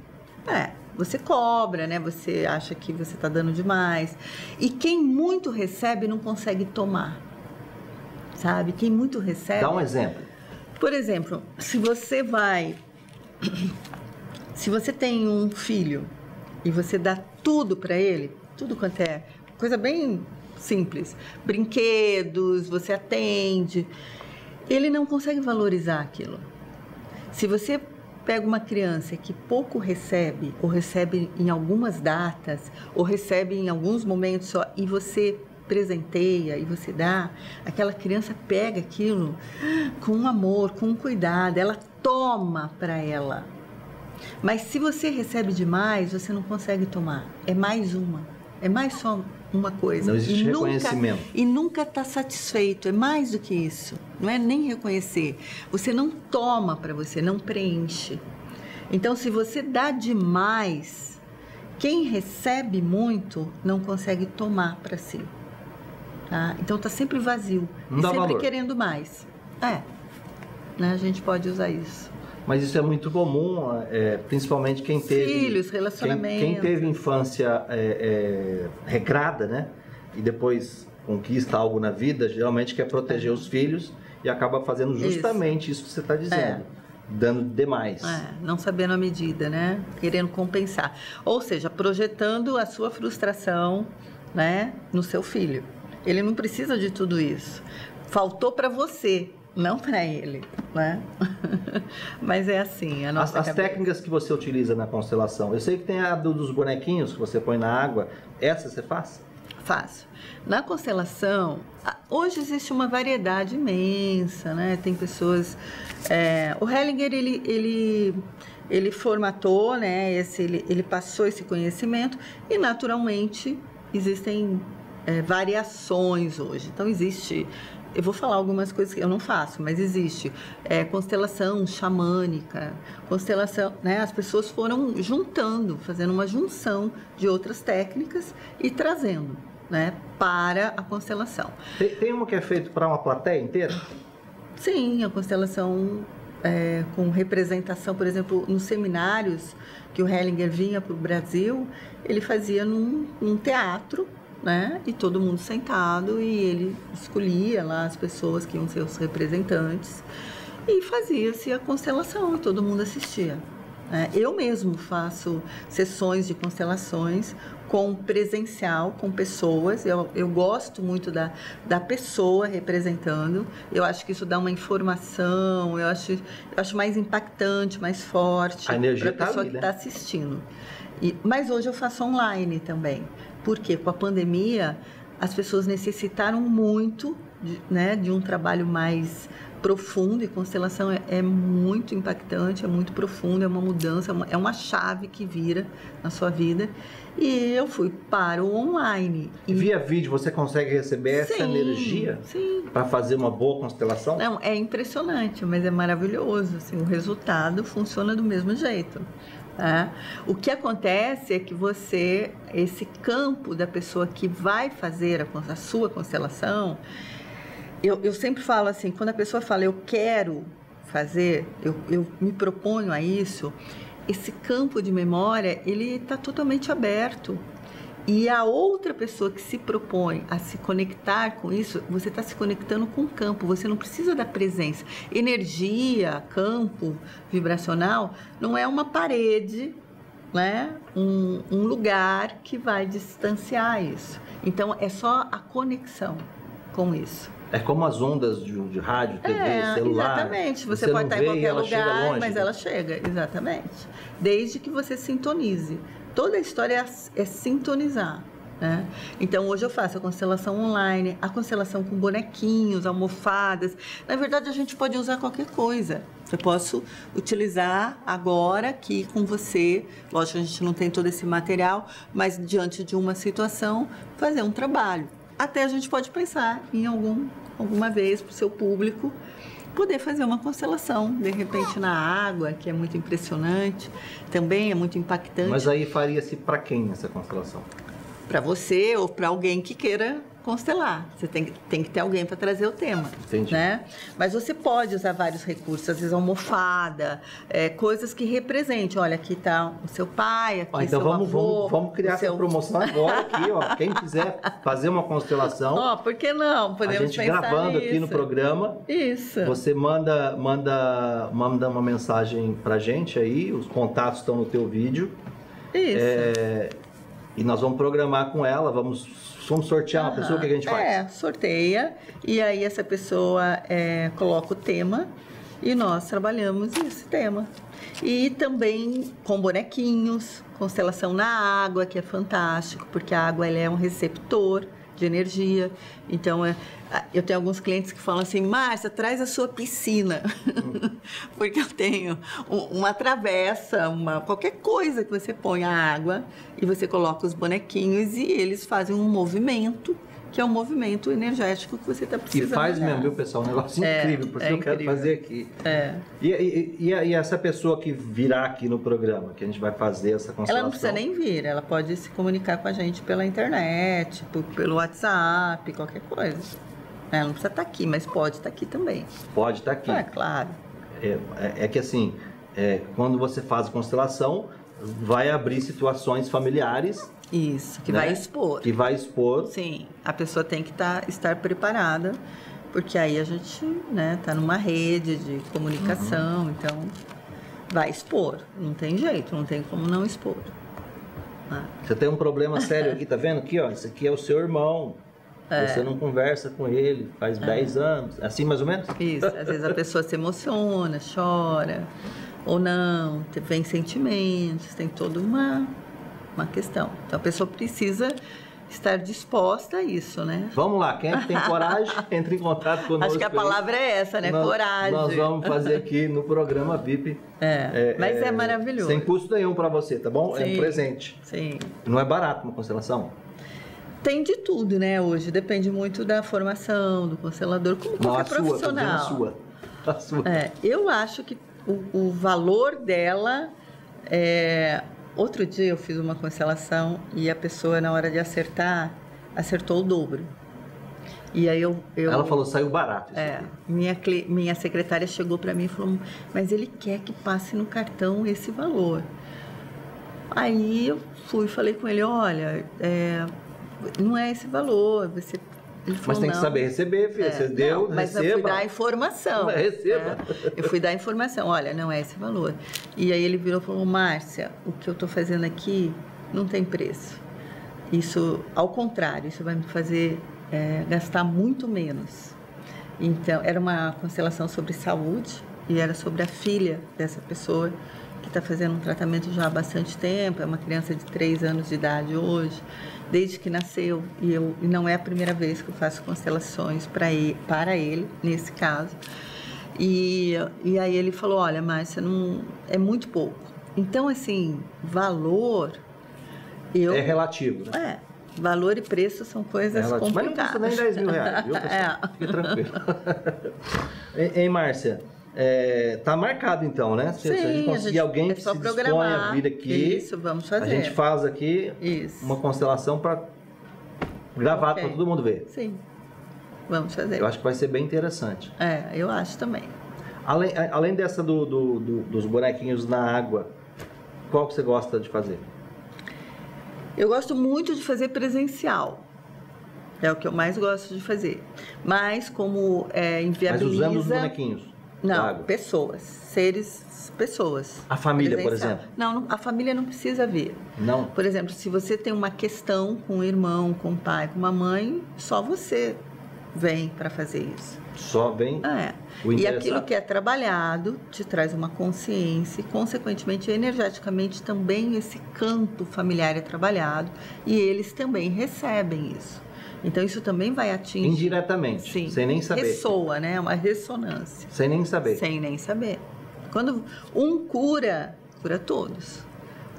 Você cobra, né? Você acha que você está dando demais. E quem muito recebe não consegue tomar. Sabe? Quem muito recebe...
Dá um exemplo.
Por exemplo, se você tem um filho e você dá tudo para ele, tudo quanto é coisa bem simples, brinquedos, você atende, ele não consegue valorizar aquilo. Se você pega uma criança que pouco recebe, ou recebe em algumas datas, ou recebe em alguns momentos só, e você presenteia e você dá, aquela criança pega aquilo com amor, com cuidado, ela toma para ela. Mas se você recebe demais, você não consegue tomar. É mais só uma coisa.
Não existe reconhecimento.
E nunca está satisfeito. É mais do que isso. Não é nem reconhecer. Você não toma para você, não preenche. Então, se você dá demais, quem recebe muito não consegue tomar para si. Tá? Então, está sempre vazio.
Não
e
dá
sempre
valor.
querendo mais. Né? A gente pode usar isso.
Mas isso é muito comum, principalmente quem teve...
Filhos, relacionamentos.
Quem teve infância regrada, né? E depois conquista algo na vida, geralmente quer proteger os filhos e acaba fazendo justamente isso que você está dizendo. Dando demais.
Não sabendo a medida, né? Querendo compensar. Ou seja, projetando a sua frustração, né, no seu filho. Ele não precisa de tudo isso. Faltou para você. Não para ele, né? Mas é assim, a nossa
As técnicas que você utiliza na constelação, eu sei que tem a dos bonequinhos que você põe na água, essa você faz?
Faço. Na constelação, hoje existe uma variedade imensa, né? Tem pessoas... o Hellinger, ele formatou, né? Ele passou esse conhecimento e, naturalmente, existem variações hoje. Então, existe... Eu vou falar algumas coisas que eu não faço, mas existe constelação xamânica, constelação, né? As pessoas foram juntando, fazendo uma junção de outras técnicas e trazendo, né, para a constelação.
Tem uma que é feita para uma plateia inteira?
Sim, a constelação com representação, por exemplo, nos seminários que o Hellinger vinha para o Brasil, ele fazia num teatro, né? E todo mundo sentado e ele escolhia lá as pessoas que iam ser os representantes e fazia-se a constelação e todo mundo assistia. Eu mesmo faço sessões de constelações com presencial, com pessoas. Eu gosto muito da pessoa representando. Eu acho que isso dá uma informação, eu acho mais impactante, mais forte para a pessoa que está assistindo. Mas hoje eu faço online também. Porque com a pandemia as pessoas necessitaram muito de um trabalho mais profundo, e constelação é muito impactante, é muito profundo, é uma mudança, é uma chave que vira na sua vida. E eu fui para o online.
Via vídeo você consegue receber essa energia para fazer uma boa constelação?
Não, é impressionante, mas é maravilhoso. Assim, o resultado funciona do mesmo jeito. Tá? O que acontece é que esse campo da pessoa que vai fazer a sua constelação, eu sempre falo assim, quando a pessoa fala eu quero fazer, eu me proponho a isso, esse campo de memória, ele está totalmente aberto. E a outra pessoa que se propõe a se conectar com isso, você está se conectando com o campo, você não precisa da presença. Energia, campo vibracional, não é uma parede, né? Um lugar que vai distanciar isso. Então, é só a conexão com isso.
É como as ondas de rádio, TV, celular.
Exatamente. Você pode estar em qualquer lugar, mas ela chega. Exatamente. Desde que você sintonize. Toda a história é sintonizar. Né? Então, hoje eu faço a constelação online, a constelação com bonequinhos, almofadas. Na verdade, a gente pode usar qualquer coisa. Eu posso utilizar agora aqui com você. Lógico, a gente não tem todo esse material, mas diante de uma situação, fazer um trabalho. Até a gente pode pensar em alguma vez para o seu público poder fazer uma constelação, de repente na água, que é muito impressionante, também é muito impactante.
Mas aí faria-se para quem essa constelação?
Para você ou para alguém que queira constelar. Você tem que ter alguém para trazer o tema.
Entendi.
Né? Mas você pode usar vários recursos, às vezes almofada, coisas que representem. Olha, aqui está o seu pai, aqui
então
seu avô.
Vamos criar essa promoção agora aqui, ó. Quem quiser fazer uma constelação.
Por que não? Podemos
a gente
pensar
gravando
nisso.
Aqui no programa.
Isso.
Você manda uma mensagem pra gente aí, os contatos estão no teu vídeo.
Isso.
E nós vamos programar com ela, vamos sortear uma pessoa, o que a gente faz?
Sorteia, e aí essa pessoa coloca o tema e nós trabalhamos esse tema. E também com bonequinhos, constelação na água, que é fantástico, porque a água ela é um receptor de energia. Então, eu tenho alguns clientes que falam assim, Márcia, traz a sua piscina. Porque eu tenho uma travessa, qualquer coisa que você põe a água e você coloca os bonequinhos e eles fazem um movimento, que é um movimento energético que você está precisando.
E faz mesmo, viu, pessoal? Um negócio incrível, por isso eu quero fazer aqui. E essa pessoa que virá aqui no programa, que a gente vai fazer essa constelação?
Ela não precisa nem vir, ela pode se comunicar com a gente pela internet, pelo WhatsApp, qualquer coisa. Ela não precisa estar aqui, mas pode estar aqui também.
Pode estar aqui.
Claro.
É que assim, quando você faz a constelação, vai abrir situações familiares.
Isso, que vai expor.
Que vai expor.
Sim, a pessoa tem que estar preparada, porque aí a gente está numa rede de comunicação, então vai expor. Não tem jeito, não tem como não expor.
Você tem um problema sério aqui, tá vendo? Aqui, ó, esse aqui é o seu irmão. Você não conversa com ele faz 10 anos. Assim, mais ou menos?
Isso, às vezes a pessoa se emociona, chora, ou não, vem sentimentos, tem toda uma questão. Então, a pessoa precisa estar disposta a isso, né?
Vamos lá, quem tem coragem, entre em contato conosco.
Acho que a palavra é essa, né? Coragem.
Nós vamos fazer aqui no programa VIP.
Mas é maravilhoso.
Sem custo nenhum para você, tá bom?
Sim,
é um presente.
Sim.
Não é barato uma constelação?
Tem de tudo, né? Hoje depende muito da formação, do constelador, como qualquer profissional.
A sua.
Eu acho que o valor dela Outro dia eu fiz uma constelação e a pessoa, na hora de acertar, acertou o dobro. E aí
Ela falou, saiu barato.
Minha secretária chegou para mim e falou, mas ele quer que passe no cartão esse valor. Aí eu fui e falei com ele, olha, não é esse valor, ele falou,
mas tem que saber receber, filha. Você deu,
mas
receba.
eu fui dar a informação.
Receba.
Eu fui dar a informação. Olha, não é esse valor. E aí ele virou e falou, Márcia, o que eu estou fazendo aqui não tem preço. Isso, ao contrário, isso vai me fazer gastar muito menos. Então, era uma constelação sobre saúde e era sobre a filha dessa pessoa que está fazendo um tratamento já há bastante tempo. É uma criança de 3 anos de idade hoje. Desde que nasceu, e não é a primeira vez que eu faço constelações para ele, nesse caso. E aí ele falou, olha, Márcia, não, é muito pouco. Então, assim, valor...
É relativo, né?
Valor e preço são coisas complicadas.
Mas não custa nem 10 mil reais, viu, pessoal? Fique tranquilo. Hein, Márcia? Tá marcado então, né? Se a gente conseguir alguém que se dispõe a vir aqui,
isso, vamos fazer.
A gente faz aqui uma constelação para gravar para todo mundo ver.
Sim, vamos fazer.
Eu acho que vai ser bem interessante.
Eu acho também.
Além dessa dos bonequinhos na água, qual que você gosta de fazer?
Eu gosto muito de fazer presencial. É o que eu mais gosto de fazer. Mas como inviabiliza...
Mas usando os bonequinhos?
Não, pessoas.
A família, por
presencial.
exemplo?
Não, a família não precisa ver.
Não?
Por exemplo, se você tem uma questão com o irmão, com o pai, com uma mãe, só você vem para fazer isso.
Só vem o
E aquilo que é trabalhado te traz uma consciência e, consequentemente, energeticamente também esse campo familiar é trabalhado e eles também recebem isso. Então, isso também vai atingir...
Indiretamente,
sim,
sem nem saber.
Ressoa, né? Uma ressonância.
Sem nem saber.
Sem nem saber. Quando um cura todos.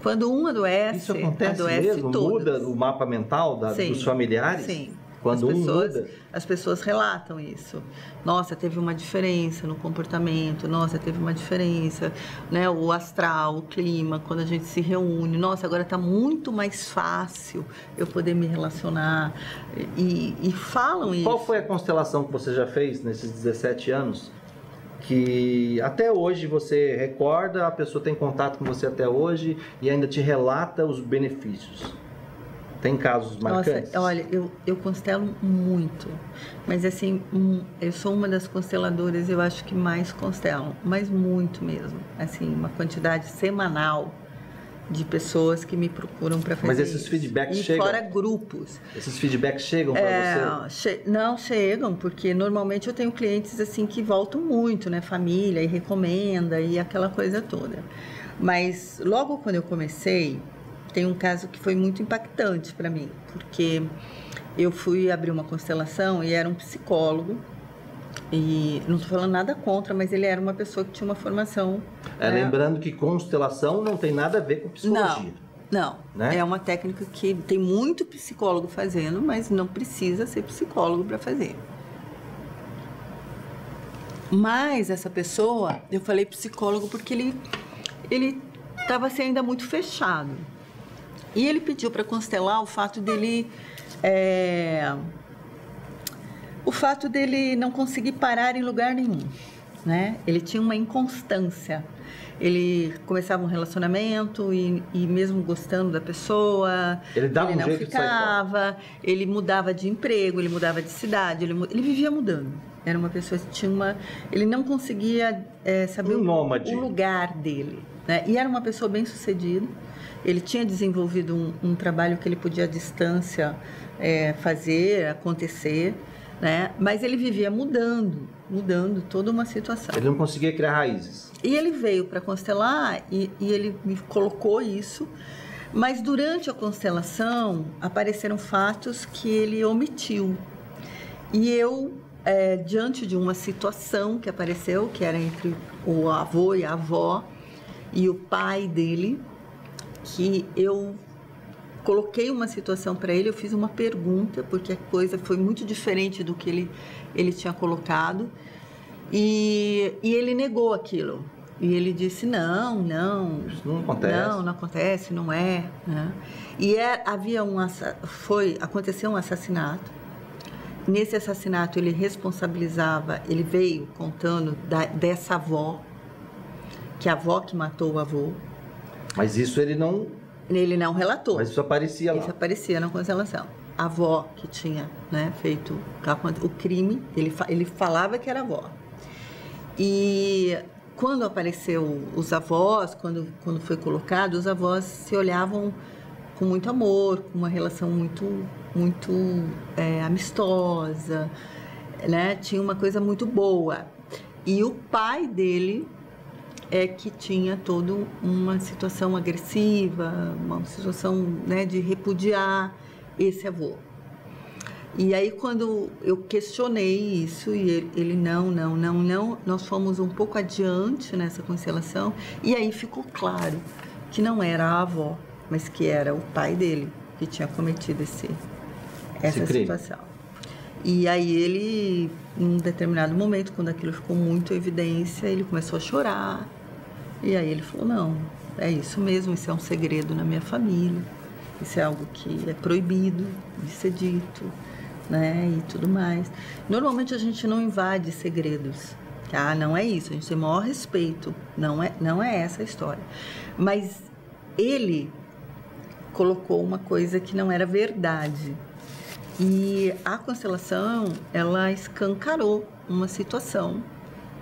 Quando um adoece,
isso acontece
adoece
mesmo?
todos.
Muda o mapa mental dos familiares?
Sim.
Quando muda?
As pessoas relatam isso. Nossa, teve uma diferença no comportamento. Nossa, teve uma diferença, né? O astral, o clima, quando a gente se reúne. Nossa, agora está muito mais fácil eu poder me relacionar. E falam isso.
Qual foi a constelação que você já fez nesses 17 anos? Que até hoje você recorda, a pessoa tem contato com você até hoje e ainda te relata os benefícios. Tem casos marcantes?
Nossa, olha, eu constelo muito, mas assim, eu sou uma das consteladoras, eu acho que mais constelam, mas muito mesmo, assim, uma quantidade semanal de pessoas que me procuram para fazer.
Mas esses feedbacks chegam?
E fora grupos.
Esses feedbacks chegam para você?
Não chegam, porque normalmente eu tenho clientes assim que voltam muito, né, família, e recomenda, e aquela coisa toda. Mas logo quando eu comecei, tem um caso que foi muito impactante para mim, porque eu fui abrir uma constelação e era um psicólogo, e não estou falando nada contra, mas ele era uma pessoa que tinha uma formação...
Lembrando que constelação não tem nada a ver com psicologia.
Não, né? É uma técnica que tem muito psicólogo fazendo, mas não precisa ser psicólogo para fazer. Mas essa pessoa, eu falei psicólogo porque ele estava assim, ainda muito fechado. E ele pediu para constelar o fato dele não conseguir parar em lugar nenhum, né? Ele tinha uma inconstância. Ele começava um relacionamento e mesmo gostando da pessoa,
ele não
ficava, ele mudava de emprego, ele mudava de cidade, ele vivia mudando. Era uma pessoa que tinha ele não conseguia saber o lugar dele, né? E era uma pessoa bem sucedida. Ele tinha desenvolvido um trabalho que ele podia à distância fazer, acontecer, né? Mas ele vivia mudando toda uma situação.
Ele não conseguia criar raízes.
E ele veio para constelar e ele me colocou isso, mas durante a constelação apareceram fatos que ele omitiu. E eu, diante de uma situação que apareceu, que era entre o avô e a avó e o pai dele, que eu coloquei uma situação para ele, eu fiz uma pergunta, porque a coisa foi muito diferente do que ele tinha colocado, e ele negou aquilo. E ele disse, não,
isso não acontece.
Não acontece, não é. Né? E aconteceu um assassinato. Nesse assassinato ele responsabilizava, ele veio contando dessa avó, que a avó que matou o avô.
Mas isso ele não
relatou.
Mas isso aparecia lá.
Isso aparecia na constelação. A avó que tinha, né, feito o crime, ele falava que era a avó. E quando apareceu os avós, quando foi colocado, os avós se olhavam com muito amor, com uma relação muito amistosa, né? Tinha uma coisa muito boa. E o pai dele que tinha toda uma situação agressiva, uma situação, né, de repudiar esse avô. E aí, quando eu questionei isso, e ele não, nós fomos um pouco adiante nessa constelação, e aí ficou claro que não era a avó, mas que era o pai dele que tinha cometido essa situação. E aí ele, num determinado momento, quando aquilo ficou muito em evidência, ele começou a chorar. E aí ele falou, não, é isso mesmo, isso é um segredo na minha família, isso é algo que é proibido de ser dito, né, e tudo mais. Normalmente a gente não invade segredos, tá? Não é isso, a gente tem o maior respeito, não é essa a história. Mas ele colocou uma coisa que não era verdade. E a constelação, ela escancarou uma situação,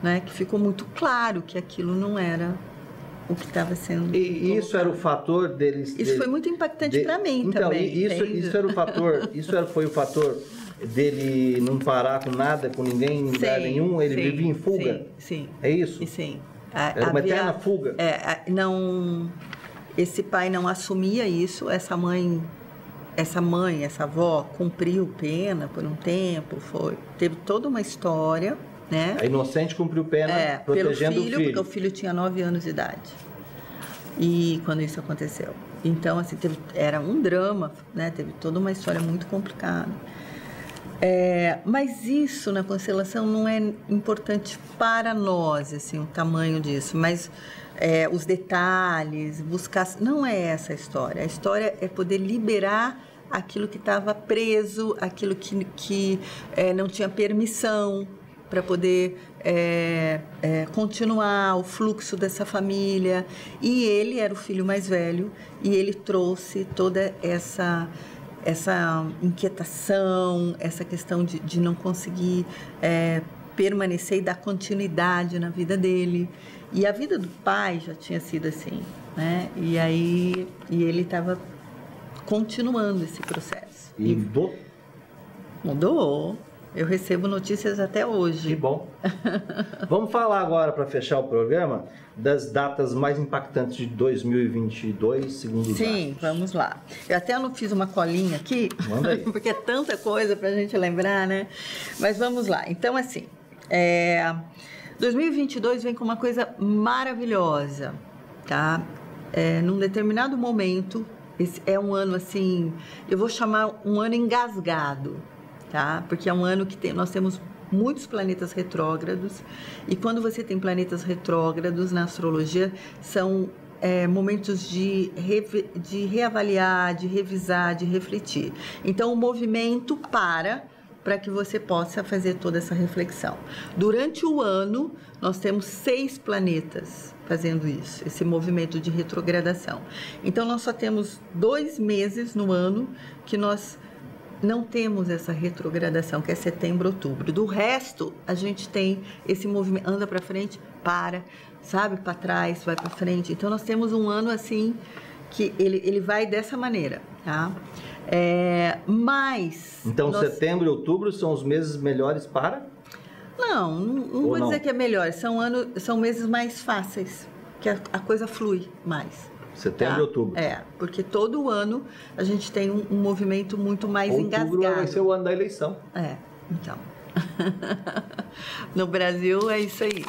né, que ficou muito claro que aquilo não era o que estava sendo.
E isso era o fator deles.
Isso foi muito impactante para mim
então,
também.
Isso era o fator. Foi o fator dele não parar com nada, com ninguém, em lugar nenhum. Ele vivia em fuga.
Sim.
É isso?
Sim.
Era uma eterna fuga.
Não. Esse pai não assumia isso. Essa mãe, essa avó cumpriu pena por um tempo. Teve toda uma história. Né?
A inocente cumpriu pena protegendo o filho.
Porque o filho tinha 9 anos de idade. E quando isso aconteceu. Então, assim, era um drama, né? Teve toda uma história muito complicada. Mas isso na constelação não é importante para nós, assim, o tamanho disso. Mas os detalhes, buscar... Não é essa a história. A história é poder liberar aquilo que estava preso, aquilo que não tinha permissão, para poder continuar o fluxo dessa família. E ele era o filho mais velho e ele trouxe toda essa inquietação, essa questão de não conseguir permanecer e dar continuidade na vida dele. E a vida do pai já tinha sido assim, né? E ele estava continuando esse processo.
E
mudou. Eu recebo notícias até hoje.
Que bom. Vamos falar agora, para fechar o programa, das datas mais impactantes de 2022, segundo os
Sim, vamos lá. Eu até não fiz uma colinha aqui,
manda aí.
Porque é tanta coisa para a gente lembrar, né? Mas vamos lá. Então, assim, 2022 vem com uma coisa maravilhosa, tá? Num determinado momento, esse é um ano, assim, eu vou chamar um ano engasgado, tá? Porque é um ano que nós temos muitos planetas retrógrados, e quando você tem planetas retrógrados na astrologia, são momentos de reavaliar, de revisar, de refletir. Então, o movimento para que você possa fazer toda essa reflexão. Durante o ano, nós temos 6 planetas fazendo isso, esse movimento de retrogradação. Então, nós só temos 2 meses no ano que nós não temos essa retrogradação, que é setembro, outubro. Do resto, a gente tem esse movimento, anda para frente, sabe, para trás, vai para frente. Então, nós temos um ano assim, que ele vai dessa maneira, tá?
Então, setembro e outubro são os meses melhores para?
Não vou dizer que é melhor, são meses mais fáceis, que a coisa flui mais.
Setembro e outubro.
Porque todo ano a gente tem um movimento muito mais engasgado.
Outubro vai ser o ano da eleição.
Então. No Brasil é isso aí.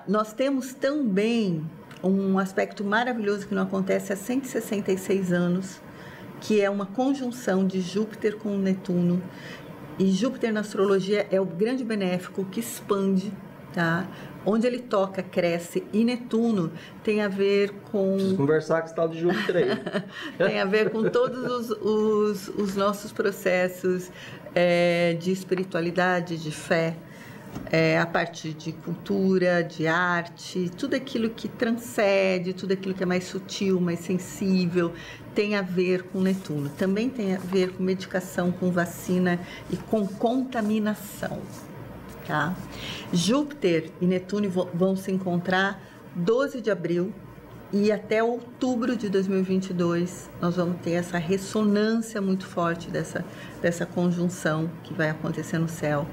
Nós temos também um aspecto maravilhoso que não acontece há 166 anos, que é uma conjunção de Júpiter com Netuno. E Júpiter na astrologia é o grande benéfico que expande, tá? Onde ele toca, cresce. E Netuno tem a ver com...
Preciso conversar com esse tal de Júpiter aí.
Tem a ver com todos os nossos processos de espiritualidade, de fé, a parte de cultura, de arte, tudo aquilo que transcende, tudo aquilo que é mais sutil, mais sensível, tem a ver com Netuno. Também tem a ver com medicação, com vacina e com contaminação. Tá? Júpiter e Netuno vão se encontrar 12 de abril e até outubro de 2022 nós vamos ter essa ressonância muito forte dessa conjunção que vai acontecer no céu.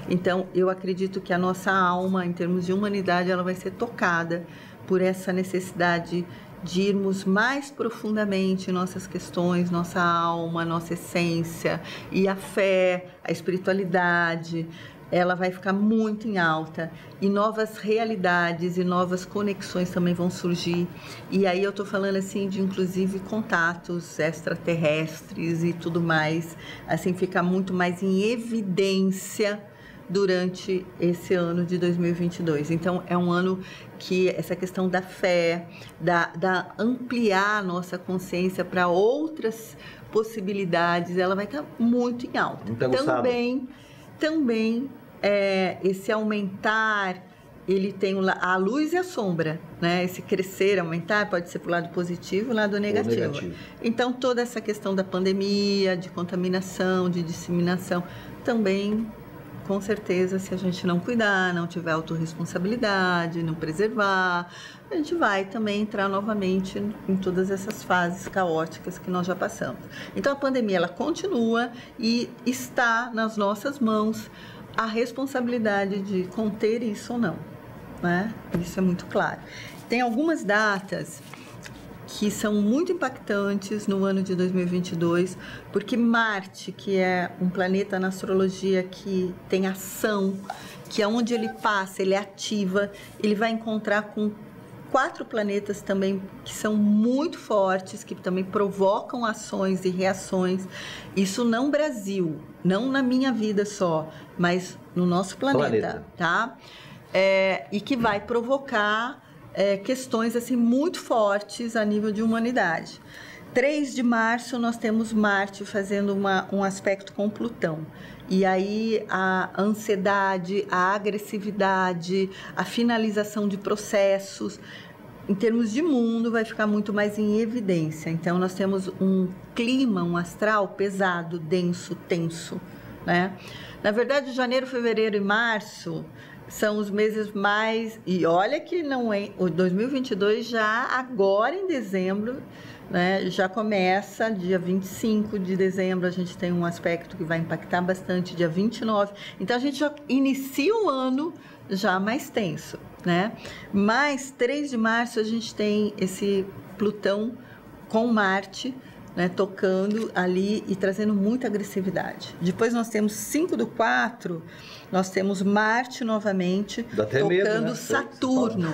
Então, eu acredito que a nossa alma, em termos de humanidade, ela vai ser tocada por essa necessidade de irmos mais profundamente em nossas questões, nossa alma, nossa essência, e a fé, a espiritualidade, ela vai ficar muito em alta, e novas realidades e novas conexões também vão surgir. E aí eu tô falando assim de inclusive contatos extraterrestres e tudo mais, assim, fica muito mais em evidência durante esse ano de 2022. Então, é um ano que essa questão da fé, da ampliar a nossa consciência para outras possibilidades, ela vai estar muito em alta.
Muito aguçada.
Também esse aumentar ele tem a luz e a sombra, né? Esse crescer, aumentar, pode ser para o lado positivo e o lado negativo. Então, toda essa questão da pandemia, de contaminação, de disseminação, também, com certeza, se a gente não cuidar, não tiver autorresponsabilidade, não preservar, a gente vai também entrar novamente em todas essas fases caóticas que nós já passamos. Então, a pandemia, ela continua e está nas nossas mãos a responsabilidade de conter isso ou não, né? Isso é muito claro. Tem algumas datas que são muito impactantes no ano de 2022, porque Marte, que é um planeta na astrologia que tem ação, que é onde ele passa, ele ativa, ele vai encontrar com 4 planetas também que são muito fortes, que também provocam ações e reações. Isso não Brasil, não na minha vida só, mas no nosso planeta. Tá? E que vai provocar questões assim muito fortes a nível de humanidade. 3 de março nós temos Marte fazendo um aspecto com Plutão. E aí a ansiedade, a agressividade, a finalização de processos, em termos de mundo, vai ficar muito mais em evidência. Então nós temos um clima, um astral pesado, denso, tenso, né? Na verdade, janeiro, fevereiro e março são os meses mais... E olha que não é... O 2022 já agora em dezembro, né, já começa, dia 25 de dezembro, a gente tem um aspecto que vai impactar bastante, dia 29. Então, a gente já inicia o ano já mais tenso, né? Mas 3 de março a gente tem esse Plutão com Marte, né, tocando ali e trazendo muita agressividade. Depois nós temos 5/4, nós temos Marte novamente tocando
medo, né?
Saturno.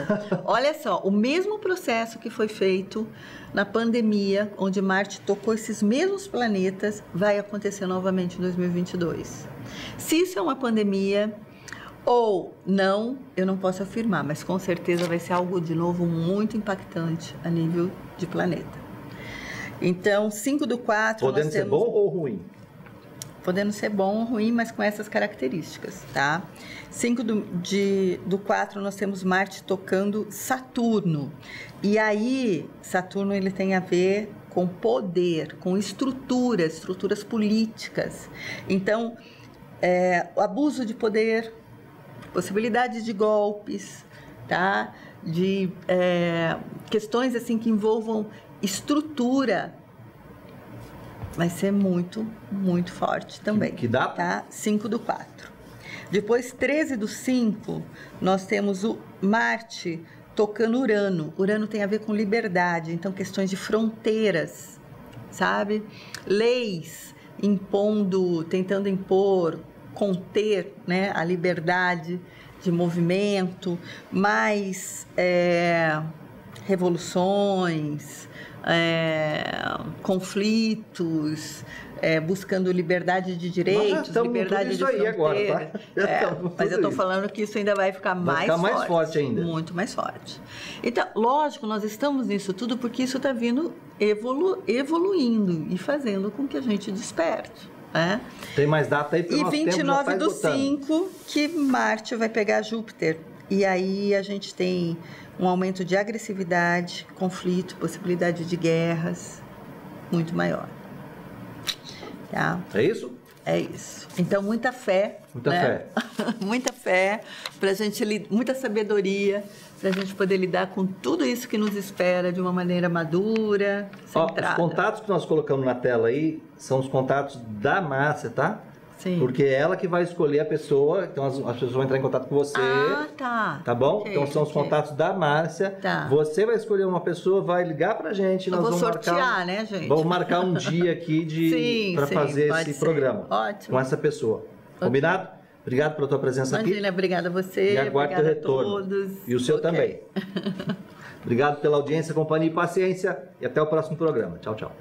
Olha só, o mesmo processo que foi feito na pandemia, onde Marte tocou esses mesmos planetas, vai acontecer novamente em 2022. Se isso é uma pandemia ou não, eu não posso afirmar, mas com certeza vai ser algo de novo muito impactante a nível de planeta. Então, 5/4...
Podendo ser bom ou ruim?
Podendo ser bom ou ruim, mas com essas características, tá? 5/4 nós temos Marte tocando Saturno. E aí, Saturno ele tem a ver com poder, com estruturas políticas. Então, o abuso de poder, possibilidades de golpes, tá? De questões assim que envolvam estrutura, vai ser muito, muito forte também.
Que data?
Tá? 5/4. Depois, 13/5, nós temos o Marte tocando Urano. Urano tem a ver com liberdade, então questões de fronteiras, sabe? Leis tentando impor, conter, né, a liberdade de movimento, mais revoluções, conflitos, buscando liberdade de direitos, liberdade de fronteira.
Agora, tá?
Mas eu estou falando que isso ainda vai ficar mais
forte ainda.
Muito mais forte. Então, lógico, nós estamos nisso tudo porque isso está vindo evoluindo e fazendo com que a gente desperte.
Tem mais data aí para o nosso tempo já tá esgotando.
29/5 que Marte vai pegar Júpiter. E aí a gente tem um aumento de agressividade, conflito, possibilidade de guerras muito maior. Tá?
É isso?
É isso. Então, muita fé.
Muita
fé. Muita fé, pra gente, muita sabedoria, para a gente poder lidar com tudo isso que nos espera de uma maneira madura, centrada.
Os contatos que nós colocamos na tela aí são os contatos da Márcia, tá?
Sim.
Porque é ela que vai escolher a pessoa, então as pessoas vão entrar em contato com você.
Ah, tá.
Tá bom?
Okay,
então são os contatos da Márcia.
Tá.
Você vai escolher uma pessoa, vai ligar pra gente.
Eu
nós
vou
vamos
sortear,
marcar,
né, gente?
Vamos marcar um dia aqui para fazer esse programa.
Ótimo.
Com essa pessoa. Combinado? Obrigado pela tua presença aqui.
Imagina, obrigada a você.
E aguardo teu retorno.
A todos.
E o seu também. Obrigado pela audiência, companhia e paciência. E até o próximo programa. Tchau, tchau.